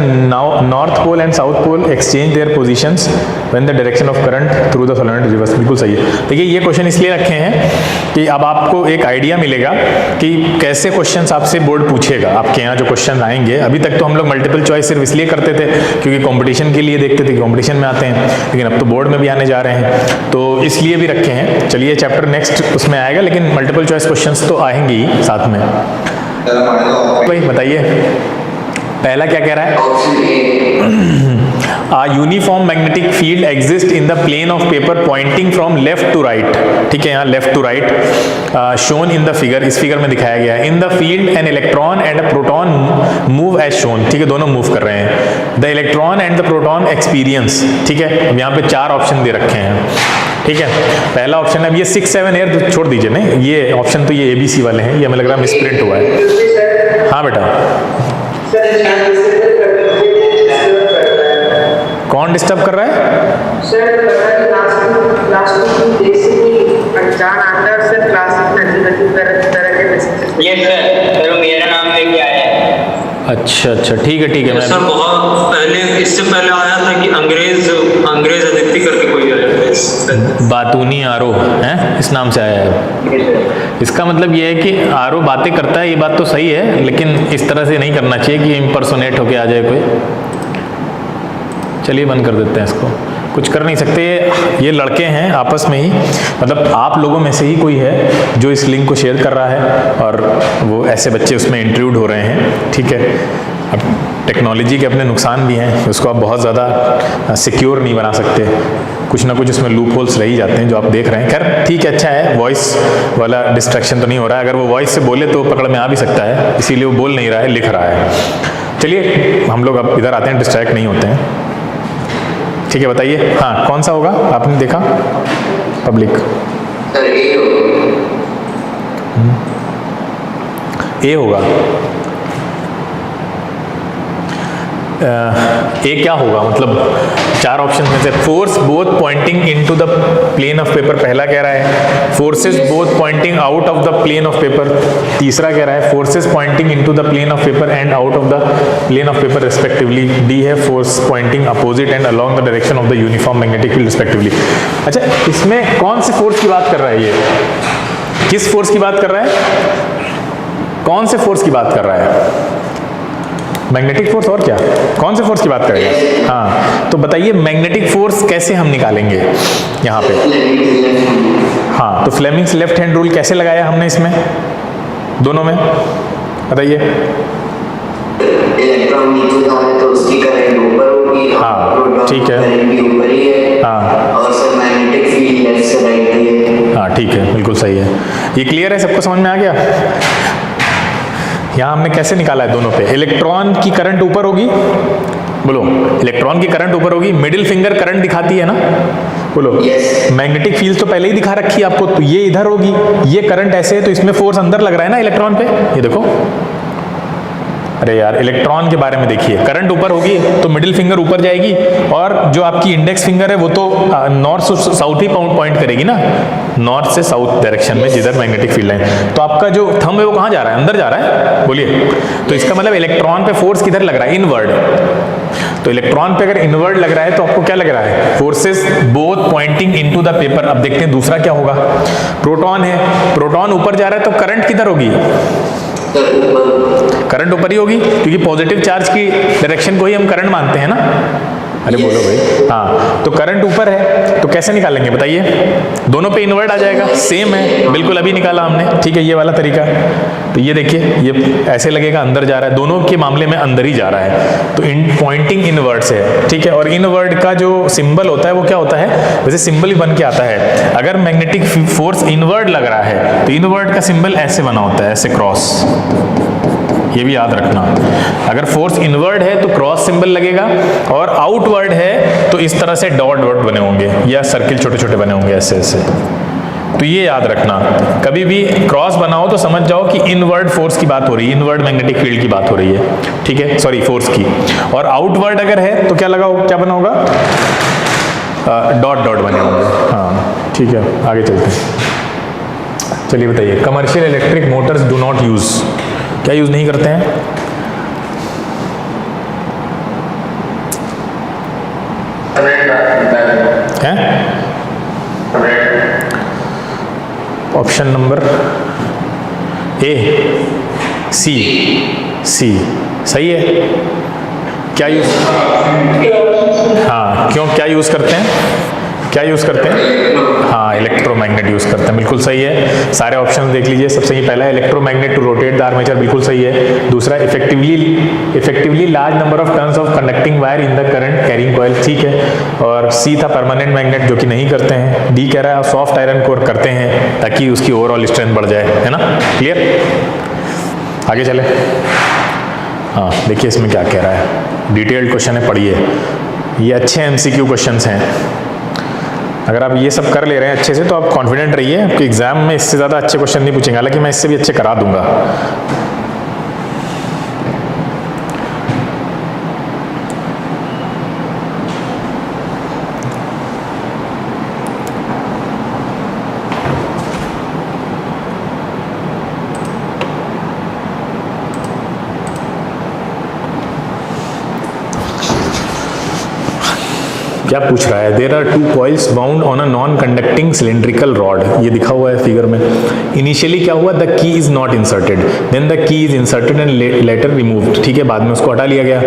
north pole and south pole exchange their positions when the direction of current through the solenoid reverse. बिल्कुल सही है। देखिए ये क्वेश्चन इसलिए रखे हैं कि अब आपको एक आइडिया मिलेगा कि कैसे क्वेश्चंस आपसे बोर्ड पूछेगा। आपके यहाँ जो क्वेश्चन आएंगे, अभी तक तो हम लोग मल्टीपल चॉइस सिर्फ इसलिए करते थे क्योंकि कंपटीशन के लिए देखते थे, कंपटीशन में आते हैं, लेकिन अब तो बोर्ड में भी आने जा रहे हैं, तो इसलिए भी रखे हैं। चलिए चैप्टर नेक्स्ट उसमें आएगा, लेकिन मल्टीपल चॉइस क्वेश्चंस तो आएंगे ही साथ में। भाई बताइए पहला क्या कह रहा है? A uniform magnetic field exists in the plane of paper pointing from left to right। ठीक है, यहाँ left to right shown in the figure। इस फिगर में दिखाया गया है। In the field an electron and a proton move as shown। ठीक है, दोनों मूव कर रहे हैं। The electron and the proton experience। ठीक है, अब यहाँ पे 4 ऑप्शन दे रखे हैं। ठीक है, पहला ऑप्शन है, अब ये 6, 7 एयर छोड़ दीजिए, नहीं ये ऑप्शन तो ये ABC वाले हैं, ये हमें लग रहा है मिसप्रिंट हुआ है। हाँ बेटा, कौन डिस्टर्ब कर रहा है? सर ये सर मेरा नाम लेके आया है। अच्छा अच्छा, ठीक है ठीक है। सर बहुत पहले, इससे पहले आया था कि अंग्रेज आदित्य करके कोई आया था। बातूनी आरो है, इस नाम से आया है। इसका मतलब ये है कि आरो बातें करता है, ये बात तो सही है, लेकिन इस तरह से नहीं करना चाहिए कि इम्पर्सोनेट होके आ जाए कोई। चलिए बंद कर देते हैं इसको, कुछ कर नहीं सकते। ये लड़के हैं आपस में ही, मतलब आप लोगों में से ही कोई है जो इस लिंक को शेयर कर रहा है और वो ऐसे बच्चे उसमें इंक्लूड हो रहे हैं, ठीक है। अब टेक्नोलॉजी के अपने नुकसान भी हैं, उसको आप बहुत ज़्यादा सिक्योर नहीं बना सकते, कुछ ना कुछ उसमें लूप होल्स रह ही जाते हैं जो आप देख रहे हैं। खैर ठीक है, अच्छा है, वॉइस वाला डिस्ट्रैक्शन तो नहीं हो रहा है। अगर वो वॉइस से बोले तो पकड़ में आ भी सकता है, इसीलिए वो बोल नहीं रहा है, लिख रहा है। चलिए हम लोग अब इधर आते हैं, डिस्ट्रैक्ट नहीं होते हैं, ठीक है। बताइए, हाँ कौन सा होगा, आपने देखा पब्लिक? सर ए होगा। ए क्या होगा, मतलब चार ऑप्शन में से force both pointing into the plane of paper, पहला कह रहा है forces both pointing out of the plane of paper, तीसरा कह रहा है forces pointing into the plane of paper and out of the plane of paper respectively, D है force pointing opposite and along the direction of the uniform magnetic field respectively. अच्छा, इसमें कौन से force की बात कर रहा है, ये किस फोर्स की बात कर रहा है, कौन से फोर्स की बात कर रहा है? मैग्नेटिक फोर्स, और क्या, कौन से फोर्स की बात करेगा? हाँ, तो बताइए मैग्नेटिक फोर्स कैसे हम निकालेंगे यहाँ पे? हाँ, तो फ्लेमिंग्स लेफ्ट हैंड रूल कैसे लगाया हमने इसमें, दोनों में, बताइए। इलेक्ट्रॉन नीचे जा रहा है तो उसकी करंट ऊपर होगी, हाँ ठीक है, करंट भी ऊपर ही है। हाँ, और सर मैग्नेटिक फील्ड लेफ्ट से राइट है। हाँ ठीक है, बिल्कुल सही है। ये क्लियर है, सबको समझ में आ गया? यहाँ हमने कैसे निकाला है दोनों पे? इलेक्ट्रॉन की करंट ऊपर होगी, बोलो, इलेक्ट्रॉन की करंट ऊपर होगी, मिडिल फिंगर करंट दिखाती है ना, बोलो। मैग्नेटिक फील्ड तो पहले ही दिखा रखी है आपको, तो ये इधर होगी, ये करंट ऐसे है तो इसमें फोर्स अंदर लग रहा है ना इलेक्ट्रॉन पे, ये देखो। अरे यार, इलेक्ट्रॉन के बारे में देखिए, करंट ऊपर होगी तो मिडिल फिंगर ऊपर जाएगी, और जो आपकी इंडेक्स फिंगर है वो तो नॉर्थ से साउथ ही पॉइंट करेगी ना, नॉर्थ से साउथ डायरेक्शन में जिधर मैग्नेटिक फील्ड है। तो आपका जो थंब है वो कहाँ जा रहा है, अंदर जा रहा है, बोलिए। तो इसका मतलब इलेक्ट्रॉन पे फोर्स किधर लग रहा है, इनवर्ड। तो इलेक्ट्रॉन पे अगर इनवर्ड लग रहा है तो आपको क्या लग रहा है, forces both pointing into the paper. अब देखते हैं दूसरा क्या होगा, प्रोटॉन है, प्रोटॉन ऊपर जा रहा है तो करंट किधर होगी, करंट ऊपर ही होगी, क्योंकि पॉजिटिव चार्ज की डायरेक्शन को ही हम करंट मानते हैं ना। अरे बोलो भाई, हाँ, तो करंट ऊपर है तो कैसे निकालेंगे बताइए? दोनों पे इनवर्ट आ जाएगा, सेम है, बिल्कुल अभी निकाला हमने, ठीक है, ये वाला तरीका। तो ये देखिए, ये ऐसे लगेगा अंदर जा रहा है, दोनों के मामले में अंदर ही जा रहा है, तो इन पॉइंटिंग इनवर्ड से है, ठीक है। और इनवर्ड का जो सिंबल होता है वो क्या होता है, वैसे सिंबल ही बन के आता है। अगर मैग्नेटिक फोर्स इनवर्ड लग रहा है तो इनवर्ड का सिंबल ऐसे बना होता है, ऐसे क्रॉस, ये भी याद रखना। अगर फोर्स इनवर्ड है तो क्रॉस सिंबल लगेगा, और आउटवर्ड है तो इस तरह से डॉट डॉट बने होंगे या सर्किल छोटे छोटे बने होंगे ऐसे ऐसे। तो ये याद रखना, कभी भी क्रॉस बनाओ तो समझ जाओ कि इनवर्ड फोर्स की बात हो रही है, इनवर्ड मैग्नेटिक फील्ड की बात हो रही है, ठीक है, सॉरी फोर्स की। और आउटवर्ड अगर है तो क्या लगा, क्या बना होगा, डॉट डॉट बने होंगे। हाँ ठीक है, आगे चलते हैं। चलिए बताइए, commercial electric Motors do not use, क्या यूज नहीं करते हैं? ऑप्शन नंबर ए, सी, सी सही है। क्या यूज, हाँ क्यों, क्या यूज करते हैं, क्या यूज करते हैं? हाँ, इलेक्ट्रोमैग्नेट यूज करते हैं, बिल्कुल सही है। सारे ऑप्शन देख लीजिए, सबसे ही पहला electromagnet to rotate the armature, बिल्कुल सही है। दूसरा effectively large number of turns of conducting wire in the current carrying coil, ठीक है। और सी था परमानेंट मैग्नेट, जो कि नहीं करते हैं। डी कह रहा है सॉफ्ट आयरन कोर करते हैं ताकि उसकी ओवरऑल स्ट्रेंथ बढ़ जाए, है ना, क्लियर। आगे चले, हाँ देखिए इसमें क्या कह रहा है, डिटेल्ड क्वेश्चन है, पढ़िए। ये अच्छे MCQ क्वेश्चंस हैं, अगर आप ये सब कर ले रहे हैं अच्छे से तो आप कॉन्फिडेंट रहिए, आपके एग्जाम में इससे ज़्यादा अच्छे क्वेश्चन नहीं पूछेंगे, हालांकि मैं इससे भी अच्छे करा दूंगा। क्या पूछ रहा है? There are 2 coils bound on a non conducting cylindrical rod, ये दिखा हुआ है फिगर में। इनिशियली क्या हुआ? The key is not inserted, then the key is inserted and later removed, ठीक है, बाद में उसको हटा लिया गया।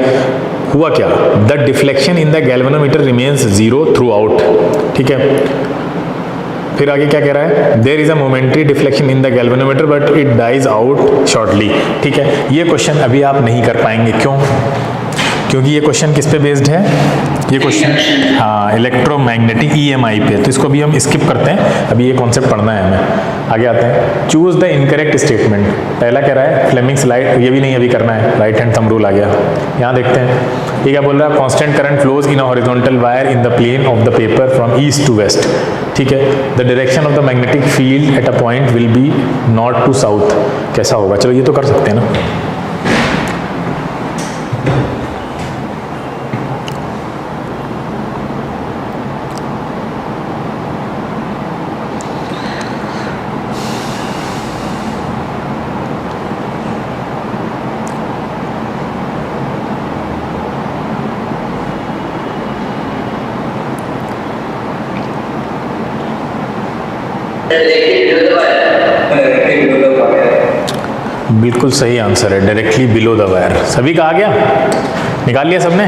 हुआ क्या? The deflection in the galvanometer remains 0 throughout, ठीक है। फिर आगे क्या कह रहा है? There is a momentary deflection in the galvanometer but it dies out shortly, ठीक है। ये क्वेश्चन अभी आप नहीं कर पाएंगे, क्यों? क्योंकि ये क्वेश्चन किस पे बेस्ड है? ये क्वेश्चन हाँ इलेक्ट्रोमैग्नेटिक EMI पे, तो इसको भी हम स्किप करते हैं, अभी ये कॉन्सेप्ट पढ़ना है हमें। आगे आते हैं, चूज द इनकरेक्ट स्टेटमेंट। पहला कह रहा है फ्लेमिंग्स लाइट, ये भी नहीं अभी करना है, राइट हैंड थंब रूल आ गया। यहाँ देखते हैं ये क्या बोल रहा है? Constant current flows in a horizontal wire in the plane of the paper from east to west, ठीक है। The direction of the magnetic field at a point will be north to south. कैसा होगा? चलो ये तो कर सकते हैं ना। बिल्कुल सही आंसर है, डायरेक्टली बिलो द वायर। सभी का आ गया? निकाल लिया सबने?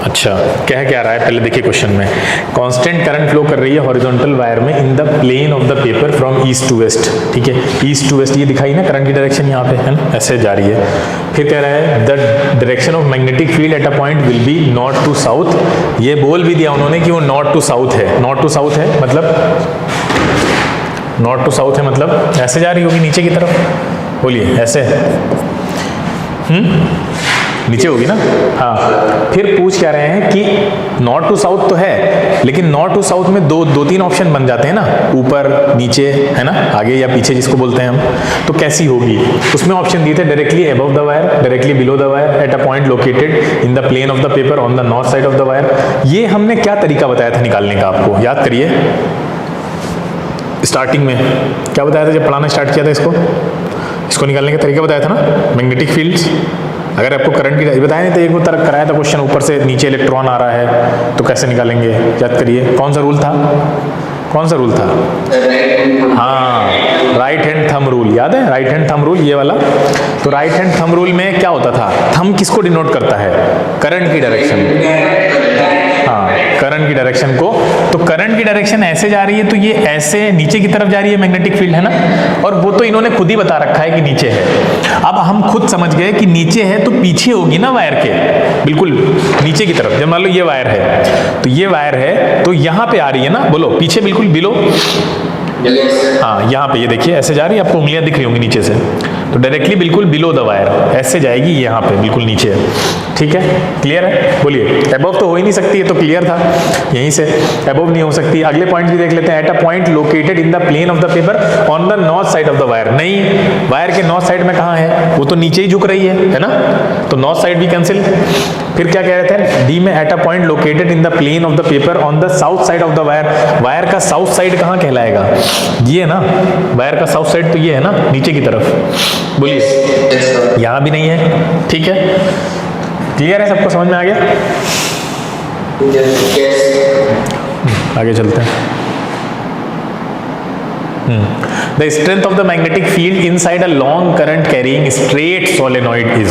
अच्छा, क्या रहा है पहले देखिए क्वेश्चन में। कांस्टेंट करंट फ्लो कर रही है हॉरिजॉन्टल वायर में in the plane of the paper from east to west, ठीक है। ईस्ट टू वेस्ट ये दिखाई ना करंट की डायरेक्शन, यहाँ पे है ना, ऐसे जा रही है। फिर कह रहा है the direction of magnetic field at a point will be north to south. ये बोल भी दिया उन्होंने कि वो नॉर्थ टू साउथ है। नॉर्थ टू साउथ है मतलब नॉर्थ टू साउथ है मतलब ऐसे जा रही होगी नीचे की तरफ, बोलिए ऐसे। नीचे होगी ना, हाँ। फिर पूछ क्या रहे हैं कि नॉर्थ टू साउथ तो है, लेकिन नॉर्थ टू साउथ में दो तीन ऑप्शन बन जाते हैं ना, ऊपर नीचे, है ना, आगे या पीछे जिसको बोलते हैं हम, तो कैसी होगी? उसमें ऑप्शन दिए थे directly above the wire, directly below the wire, at a point located in the plane of the paper on the north side of the wire. ये हमने क्या तरीका बताया था निकालने का, आपको याद करिए। स्टार्टिंग में क्या बताया था जब पढ़ाना स्टार्ट किया था? इसको निकालने का तरीका बताया था ना, मैग्नेटिक फील्ड्स। अगर आपको करंट की बताया नहीं तो एक बार कराया था क्वेश्चन, ऊपर से नीचे इलेक्ट्रॉन आ रहा है तो कैसे निकालेंगे, याद करिए। कौन सा रूल था? हाँ, राइट हैंड थंब रूल, याद है? राइट हैंड थंब रूल ये वाला। तो राइट हैंड थंब रूल में क्या होता था? थंब किसको डिनोट करता है? करंट की डायरेक्शन। हाँ, करंट की डायरेक्शन को। तो करंट की डायरेक्शन ऐसे जा रही है तो ये ऐसे नीचे की तरफ जा रही है मैग्नेटिक फील्ड, है ना। और वो तो इन्होंने खुद ही बता रखा है कि नीचे है। अब हम खुद समझ गए कि नीचे है तो पीछे होगी ना वायर के, बिल्कुल नीचे की तरफ। जब मान लो ये वायर है तो ये वायर है तो यहाँ पे आ रही है ना, बोलो पीछे बिल्कुल बिलो। हाँ, यहाँ पे ये देखिए ऐसे जा रही है, आपको उंगलियां दिख रही होंगी नीचे से, तो डायरेक्टली बिल्कुल बिलो द वायर ऐसे जाएगी, यहाँ पे बिल्कुल नीचे है, ठीक है। क्लियर है? बोलिए। अबव तो हो ही नहीं सकती है, तो क्लियर था यहीं से, अबव नहीं हो सकती। अगले पॉइंट भी देख लेते हैं। At a point located in the plane of the paper on the north side of the wire. नहीं, वायर के नॉर्थ साइड में कहाँ है? वो तो नीचे ही झुक रही है ना, तो नॉर्थ साइड भी कैंसिल। फिर क्या कह रहे थे? डी में at a point located in the plane of the paper on the south side of the wire. Wire का साउथ साइड कहाँ कहलाएगा? ये है ना, वायर का साउथ साइड तो ये है ना, नीचे की तरफ। बोलिए। यहाँ भी नहीं है, ठीक है। क्लियर है? सबको समझ में आ गया? आगे चलते हैं। The strength of the magnetic field inside a long current carrying straight solenoid is.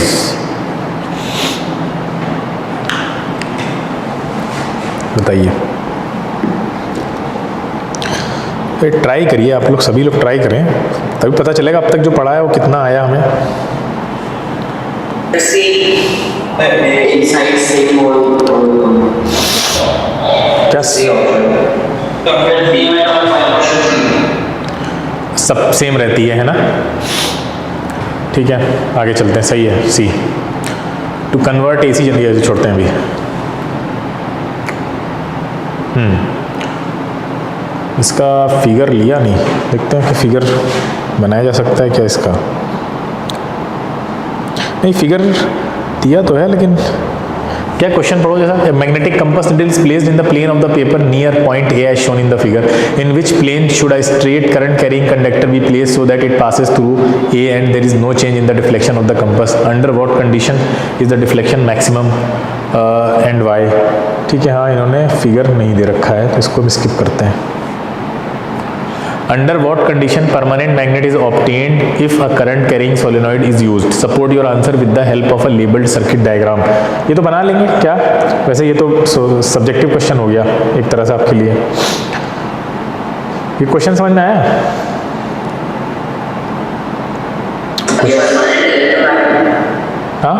बताइए। ट्राई करिए, आप लोग सभी लोग ट्राई करें, तभी पता चलेगा अब तक जो पढ़ा है वो कितना आया हमें। क्या सब सेम रहती है ना, ठीक है। आगे चलते हैं। सही है, सी। टू कन्वर्ट एसी जनरेटर, छोड़ते हैं अभी। इसका फिगर लिया नहीं, देखते हैं कि फिगर बनाया जा सकता है क्या इसका। नहीं, फिगर दिया तो है, लेकिन क्या क्वेश्चन पढ़ो जैसा। Magnetic compass needle is placed in the plane of the paper near point A as shown in the figure, in which plane should a straight current carrying conductor be placed so that it passes through A and there is no change in the deflection of the compass. Under what condition is the deflection maximum? And why. ठीक है, हाँ इन्होंने figure नहीं दे रखा है तो इसको भी स्किप करते हैं। Under what condition permanent magnet is obtained if a current carrying solenoid is used? Support your answer with the help of a labelled circuit diagram. ये तो बना लेंगे क्या, वैसे ये तो सब्जेक्टिव क्वेश्चन हो गया एक तरह से आपके लिए। ये क्वेश्चन समझ में आया? हाँ,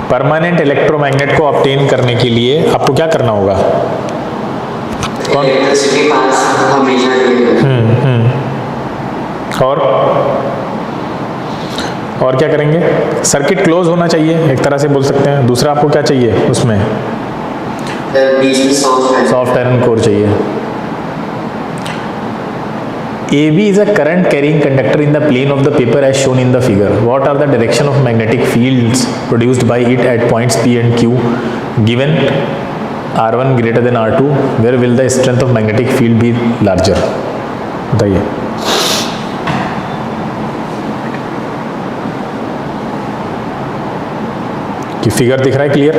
परमानेंट इलेक्ट्रोमैग्नेट को ऑब्टेन करने के लिए आपको क्या करना होगा? कौन? इलेक्ट्रिसिटी पास हमेशा और क्या करेंगे? सर्किट क्लोज होना चाहिए एक तरह से बोल सकते हैं। दूसरा आपको क्या चाहिए उसमें? बीच में सॉफ्ट आयरन कोर चाहिए। AB is a current carrying conductor in the plane of the paper as shown in the figure. What are the direction of magnetic fields produced by it at points P and Q? Given R1 greater than R2, where will the strength of magnetic field be larger? बताइए। कि figure दिख रहा है clear?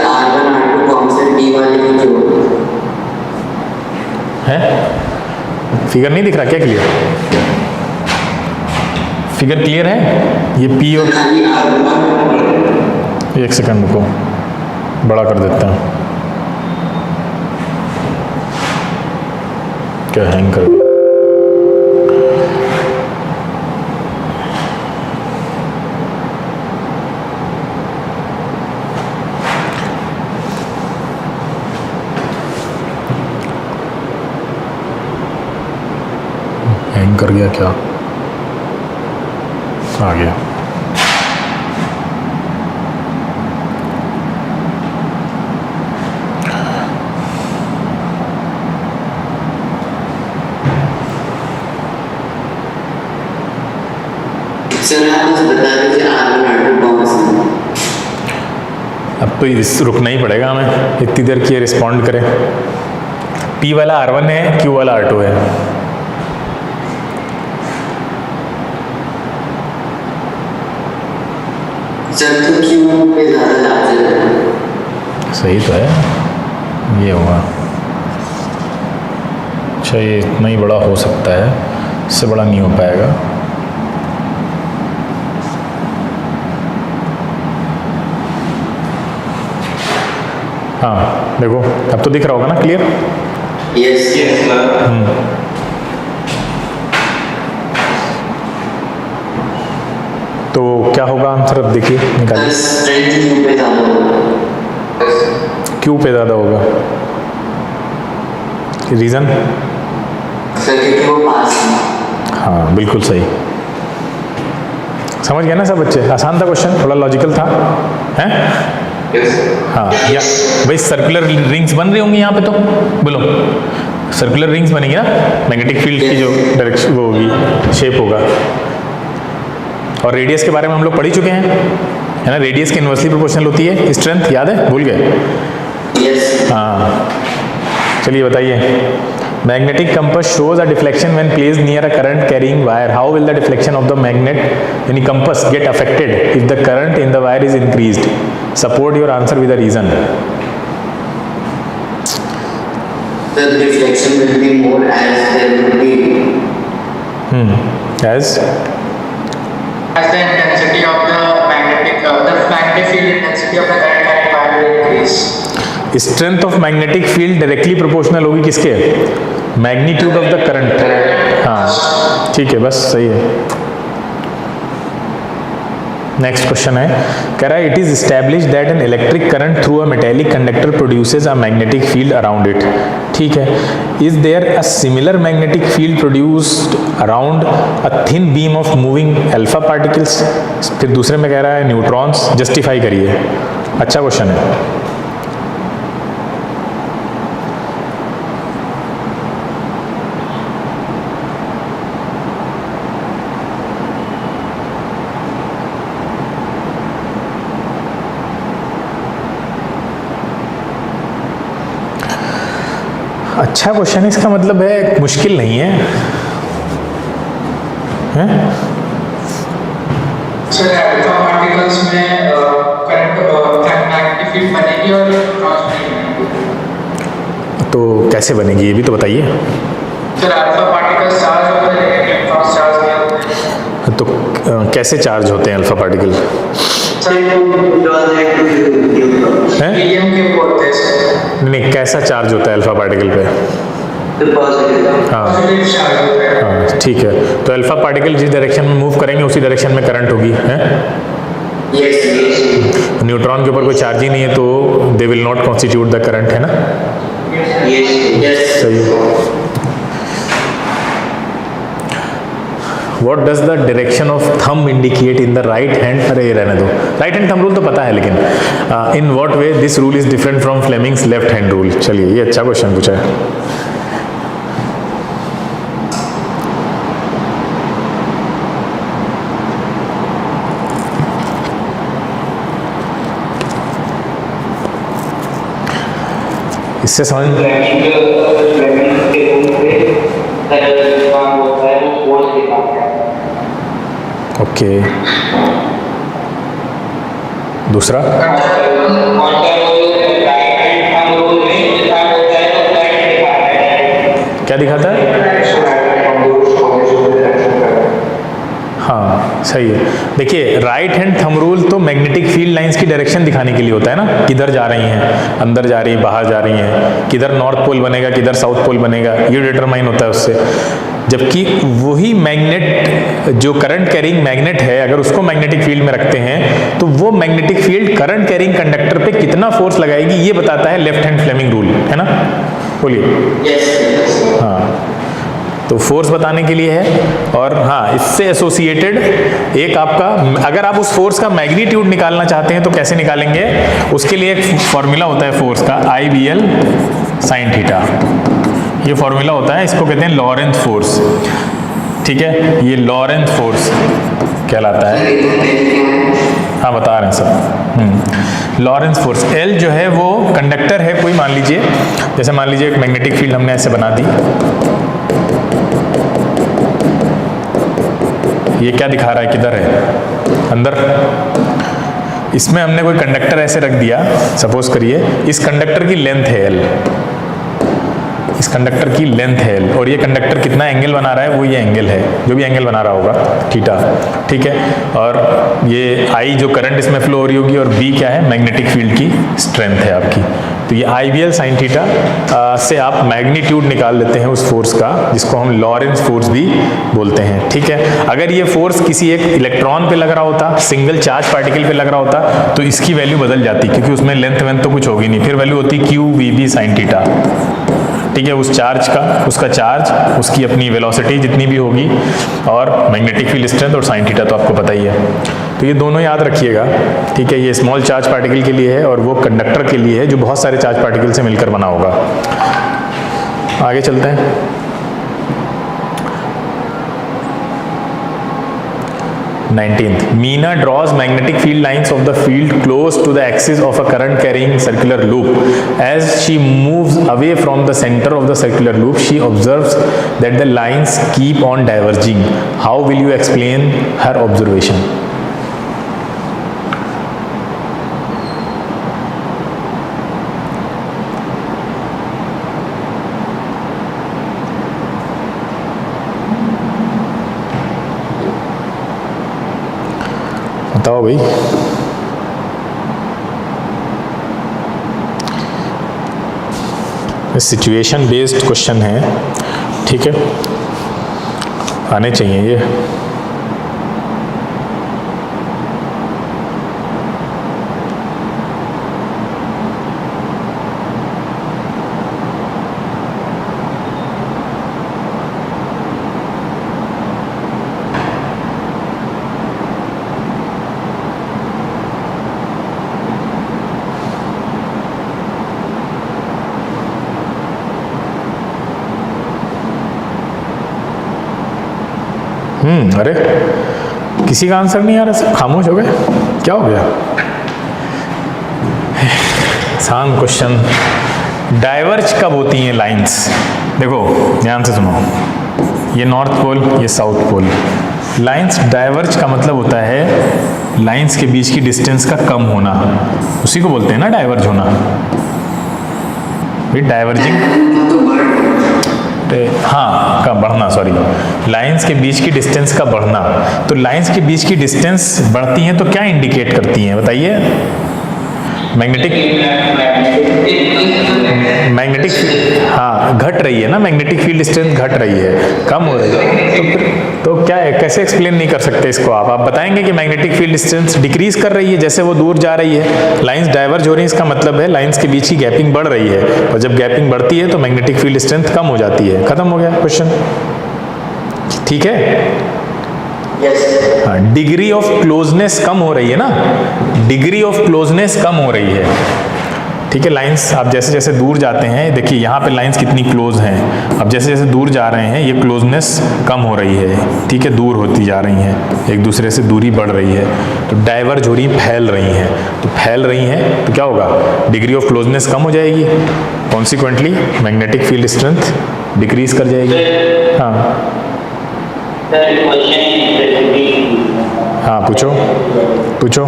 R1 R2 कौन से D वाले की जो है? फिगर नहीं दिख रहा क्या क्लियर? फिगर क्लियर है? ये P और खाली R1। एक सेकंड रुको, बड़ा कर देते हैं। क्या हैंग कर गया? हैंग कर गया क्या? आ गया। सर आप मुझे बता दीजिए R1 R2 कौन से? अब तो इस रुकना ही पड़ेगा हमें, इतनी देर की रिस्पॉन्ड करें। P वाला R1 है, Q वाला R2 है। सर तो Q पे ज़्यादा लार्जर है। सही तो है, ये होगा। अच्छा, ये इतना ही बड़ा हो सकता है, इससे बड़ा नहीं हो पाएगा। हाँ देखो, अब तो दिख रहा होगा ना क्लियर? यस तो क्या होगा आंसर? अब देखिए निकालिए। स्ट्रेंथ Q पे ज़्यादा होगा। क्यू पे ज़्यादा होगा। रीज़न? सर क्योंकि वो पास है। हाँ बिल्कुल सही। समझ गए ना सब बच्चे? आसान था क्वेश्चन, थोड़ा लॉजिकल था, हैं? हाँ, या भाई सर्कुलर रिंग्स बन रही होंगी यहाँ पे, तो बोलो सर्कुलर रिंग्स बनेंगी ना, मैग्नेटिक फील्ड की जो डायरेक्शन वो होगी, शेप होगा। और रेडियस के बारे में हम लोग पढ़ ही चुके हैं, है ना? रेडियस के इन्वर्सली प्रोपोर्शनल होती है स्ट्रेंथ, याद है? भूल गए? हाँ, चलिए बताइए। Magnetic compass shows a deflection when placed near a current carrying wire. How will the deflection of the magnet, any compass, get affected if the current in the wire is increased? Support your answer with a reason. The deflection will be more as there will be As the intensity of the magnetic field intensity of the current carrying wire will increase. strength of magnetic field directly proportional होगी किसके? Magnitude of the current. हाँ ठीक है, बस सही है। Next question है, कह रहा है it is established that an electric current through a metallic conductor produces a magnetic field around it. ठीक है, is there a similar magnetic field produced around a thin beam of moving alpha particles? फिर दूसरे में कह रहा है neutrons. Justify करिए। अच्छा क्वेश्चन है। अच्छा क्वेश्चन है, इसका मतलब है मुश्किल नहीं है, हैं? So the alpha पार्टिकल्स में करंट मैग्नेटिक फील्ड बनेगी और न्यूट्रॉन्स में नहीं बनेगी। तो कैसे बनेगी ये भी तो बताइए। सर अल्फा पार्टिकल्स चार्ज होते हैं लेकिन न्यूट्रॉन्स चार्ज नहीं होते। तो कैसे चार्ज होते हैं अल्फा पार्टिकल? हैं? हीलियम के बोलते हैं सर। नहीं, कैसा चार्ज होता है अल्फा पार्टिकल पे? हाँ पॉजिटिव चार्ज होता है। हाँ, ठीक है। तो अल्फा पार्टिकल जिस डायरेक्शन में मूव करेंगे उसी डायरेक्शन में करंट होगी, है? न्यूट्रॉन के ऊपर कोई चार्ज ही नहीं है तो they will not constitute the current, है ना? सही। What does the direction of thumb indicate in the right hand? अरे ये रहने दो, राइट हैंड थंब रूल तो पता है, लेकिन in what way this rule is different from Fleming's left hand rule. चलिए, ये अच्छा क्वेश्चन पूछा है। इससे समझ ओके। दूसरा क्या दिखाता है? हाँ सही है। देखिए, राइट हैंड थंब रूल तो मैग्नेटिक फील्ड लाइंस की डायरेक्शन दिखाने के लिए होता है ना, किधर जा रही हैं, अंदर जा रही हैं, बाहर जा रही हैं, किधर नॉर्थ पोल बनेगा, किधर साउथ पोल बनेगा, ये डिटरमाइन होता है उससे। जबकि वही मैग्नेट जो करंट कैरिंग मैग्नेट है, अगर उसको मैग्नेटिक फील्ड में रखते हैं तो वो magnetic field current carrying conductor पे कितना फोर्स लगाएगी, ये बताता है लेफ्ट हैंड फ्लेमिंग रूल, है ना? बोलिए। हाँ, तो फोर्स बताने के लिए है। और हाँ, इससे एसोसिएटेड एक आपका, अगर आप उस फोर्स का मैग्नीट्यूड निकालना चाहते हैं तो कैसे निकालेंगे, उसके लिए एक फॉर्मूला होता है फोर्स का, IBL sin थीटा। ये फॉर्मूला होता है, इसको कहते हैं लॉरेंथ फोर्स। ठीक है, ये लॉरेंथ फोर्स कहलाता है। हाँ, बता रहे हैं सब। लॉरेंथ फोर्स L जो है वो कंडक्टर है कोई, मान लीजिए, जैसे मान लीजिए एक मैग्नेटिक फील्ड हमने ऐसे बना दी। ये क्या दिखा रहा है, किधर है? अंदर। इसमें हमने कोई कंडक्टर ऐसे रख दिया, सपोज करिए इस कंडक्टर की लेंथ है L, इस कंडक्टर की लेंथ है L, और ये कंडक्टर कितना एंगल बना रहा है, वो ये एंगल है, जो भी एंगल बना रहा होगा, थीटा। ठीक है, और ये I जो करंट इसमें फ्लो हो रही होगी, और B क्या है, मैग्नेटिक फील्ड की स्ट्रेंथ है आपकी। तो ये IBL sin थीटा से आप मैग्नीट्यूड निकाल लेते हैं उस फोर्स का, जिसको हम लॉरेंथ फोर्स भी बोलते हैं। ठीक है, अगर ये फोर्स किसी एक इलेक्ट्रॉन पे लग रहा होता, सिंगल चार्ज पार्टिकल पे लग रहा होता, तो इसकी वैल्यू बदल जाती, क्योंकि उसमें लेंथ वेंथ तो कुछ होगी नहीं, फिर वैल्यू होती QVB sin थीटा। ठीक है, उस चार्ज का, उसका चार्ज, उसकी अपनी वेलोसिटी जितनी भी होगी, और मैग्नेटिक फील्ड स्ट्रेंथ और साइन थीटा तो आपको पता ही है। तो ये दोनों याद रखिएगा। ठीक है, ये स्मॉल चार्ज पार्टिकल के लिए है और वो कंडक्टर के लिए है जो बहुत सारे चार्ज पार्टिकल से मिलकर बना होगा। आगे चलते हैं। Meena draws magnetic field lines of the field close to the axis of a current carrying circular loop. As she moves away from the center of the circular loop, she observes that the lines keep on diverging. How will you explain her observation? बताओ भाई। Situation based question है, ठीक है, आने चाहिए ये। अरे किसी का आंसर नहीं आ रहा, सब खामोश हो गए, क्या हो गया? आसान क्वेश्चन, डाइवर्ज कब होती हैं लाइंस? देखो ध्यान से सुनो। ये नॉर्थ पोल, ये साउथ पोल। लाइंस डाइवर्ज का मतलब होता है लाइंस के बीच की डिस्टेंस का कम होना, उसी को बोलते हैं ना डाइवर्ज होना। डाइवर्जिंग, हाँ का बढ़ना, सॉरी, लाइंस के बीच की डिस्टेंस का बढ़ना। तो लाइंस के बीच की डिस्टेंस बढ़ती हैं तो क्या इंडिकेट करती हैं बताइए? मैग्नेटिक, हाँ घट रही है ना, मैग्नेटिक फील्ड स्ट्रेंथ घट रही है, कम हो रही है। तो फिर तो क्या है, कैसे एक्सप्लेन नहीं कर सकते इसको आप बताएंगे कि मैग्नेटिक फील्ड स्ट्रेंथ डिक्रीज कर रही है जैसे वो दूर जा रही है, लाइंस डाइवर्ज हो रही है, इसका मतलब है लाइंस के बीच की गैपिंग बढ़ रही है, और जब गैपिंग बढ़ती है तो मैग्नेटिक फील्ड स्ट्रेंथ कम हो जाती है। खत्म हो गया क्वेश्चन, ठीक है? हाँ, डिग्री ऑफ क्लोजनेस कम हो रही है ना, डिग्री ऑफ क्लोजनेस कम हो रही है, ठीक है? लाइंस आप जैसे जैसे दूर जाते हैं, देखिए यहाँ पे लाइंस कितनी क्लोज हैं, अब जैसे जैसे दूर जा रहे हैं ये क्लोजनेस कम हो रही है, ठीक है? दूर होती जा रही हैं, एक दूसरे से दूरी बढ़ रही है, तो डाइवर्ज हो रही, फैल रही हैं, तो फैल रही हैं तो क्या होगा? डिग्री ऑफ क्लोजनेस कम हो जाएगी, consequently magnetic field strength decrease कर जाएगी। हाँ पूछो पूछो।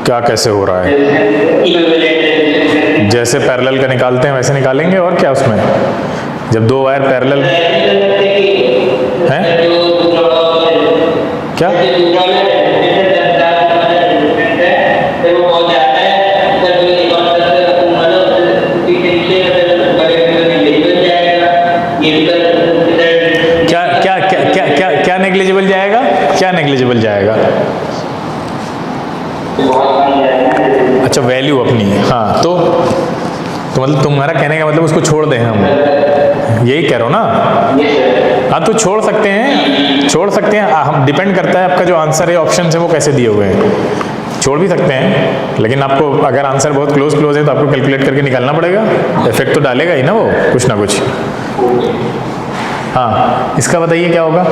क्या कैसे हो रहा है? जैसे पैरेलल का निकालते हैं वैसे निकालेंगे, और क्या उसमें? जब दो वायर पैरेलल हैं, क्या क्या क्या क्या क्या क्या नेग्लिजिबल जाएगा? क्या नेग्लिजिबल जाएगा? अच्छा वैल्यू अपनी, हाँ तो मतलब तुम्हारा कहने का मतलब उसको छोड़ दें हम, यही कह रहे हो ना? हाँ तो छोड़ सकते हैं, छोड़ सकते हैं, हम डिपेंड करता है आपका जो आंसर है, ऑप्शन है वो कैसे दिए हुए हैं, छोड़ भी सकते हैं, लेकिन आपको अगर आंसर बहुत क्लोज है तो आपको कैलकुलेट करके निकालना पड़ेगा, इफेक्ट तो डालेगा ही ना वो कुछ ना कुछ। हाँ इसका बताइए क्या होगा?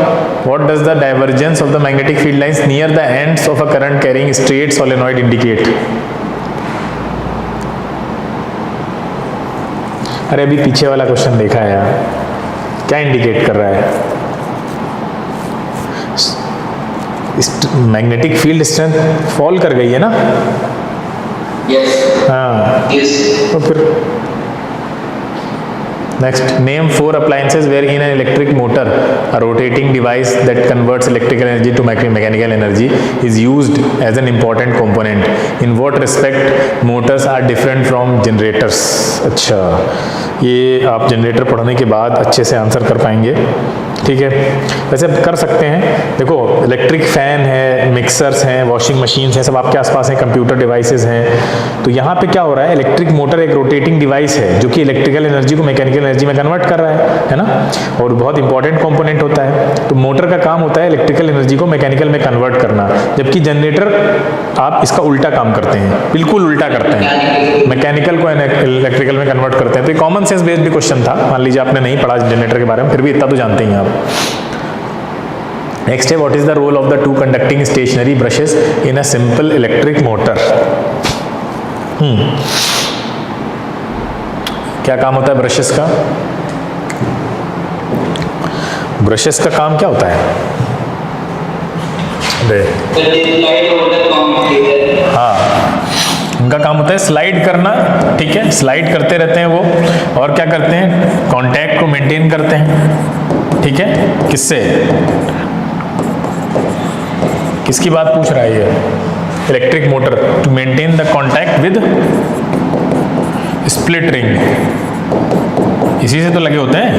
What does the divergence of the magnetic field lines near the ends of a current carrying straight solenoid indicate? अरे अभी पीछे वाला क्वेश्चन देखा है यार, क्या इंडिकेट कर रहा है? मैग्नेटिक फील्ड स्ट्रेंथ फॉल कर गई है ना? हाँ तो फिर next, name 4 appliances where in an electric motor a rotating device that converts electrical energy to mechanical energy is used as an important component. In what respect motors are different from generators? अच्छा ये आप generator पढ़ने के बाद अच्छे से answer कर पाएंगे, ठीक है? वैसे कर सकते हैं, देखो इलेक्ट्रिक फैन है, मिक्सर्स हैं, वॉशिंग मशीन्स हैं, सब आपके आसपास हैं, कंप्यूटर डिवाइसेस हैं। तो यहाँ पे क्या हो रहा है, इलेक्ट्रिक मोटर एक रोटेटिंग डिवाइस है जो कि इलेक्ट्रिकल एनर्जी को मैकेनिकल एनर्जी में कन्वर्ट कर रहा है ना? और बहुत इंपॉर्टेंट कंपोनेंट होता है। तो मोटर का काम होता है इलेक्ट्रिकल एनर्जी को मैकेनिकल में कन्वर्ट करना, जबकि जनरेटर आप इसका उल्टा काम करते हैं, बिल्कुल उल्टा करते हैं, मैकेनिकल को इलेक्ट्रिकल में कन्वर्ट करते हैं। तो कॉमन सेंस बेस्ड भी क्वेश्चन था, मान लीजिए आपने नहीं पढ़ा जनरेटर के बारे में, फिर भी इतना तो जानते ही हैं आप। नेक्स्ट है, what is the role of the two conducting stationary brushes in a simple electric motor? क्या काम होता है ब्रशेस का? ब्रशेस का काम क्या होता है? हाँ उनका काम होता है स्लाइड करना, ठीक है? स्लाइड करते रहते हैं वो, और क्या करते हैं? कांटेक्ट को मेंटेन करते हैं, ठीक है? किससे? किसकी बात पूछ रहा है ये? Electric motor to maintain the contact with split ring, इसी से तो लगे होते हैं।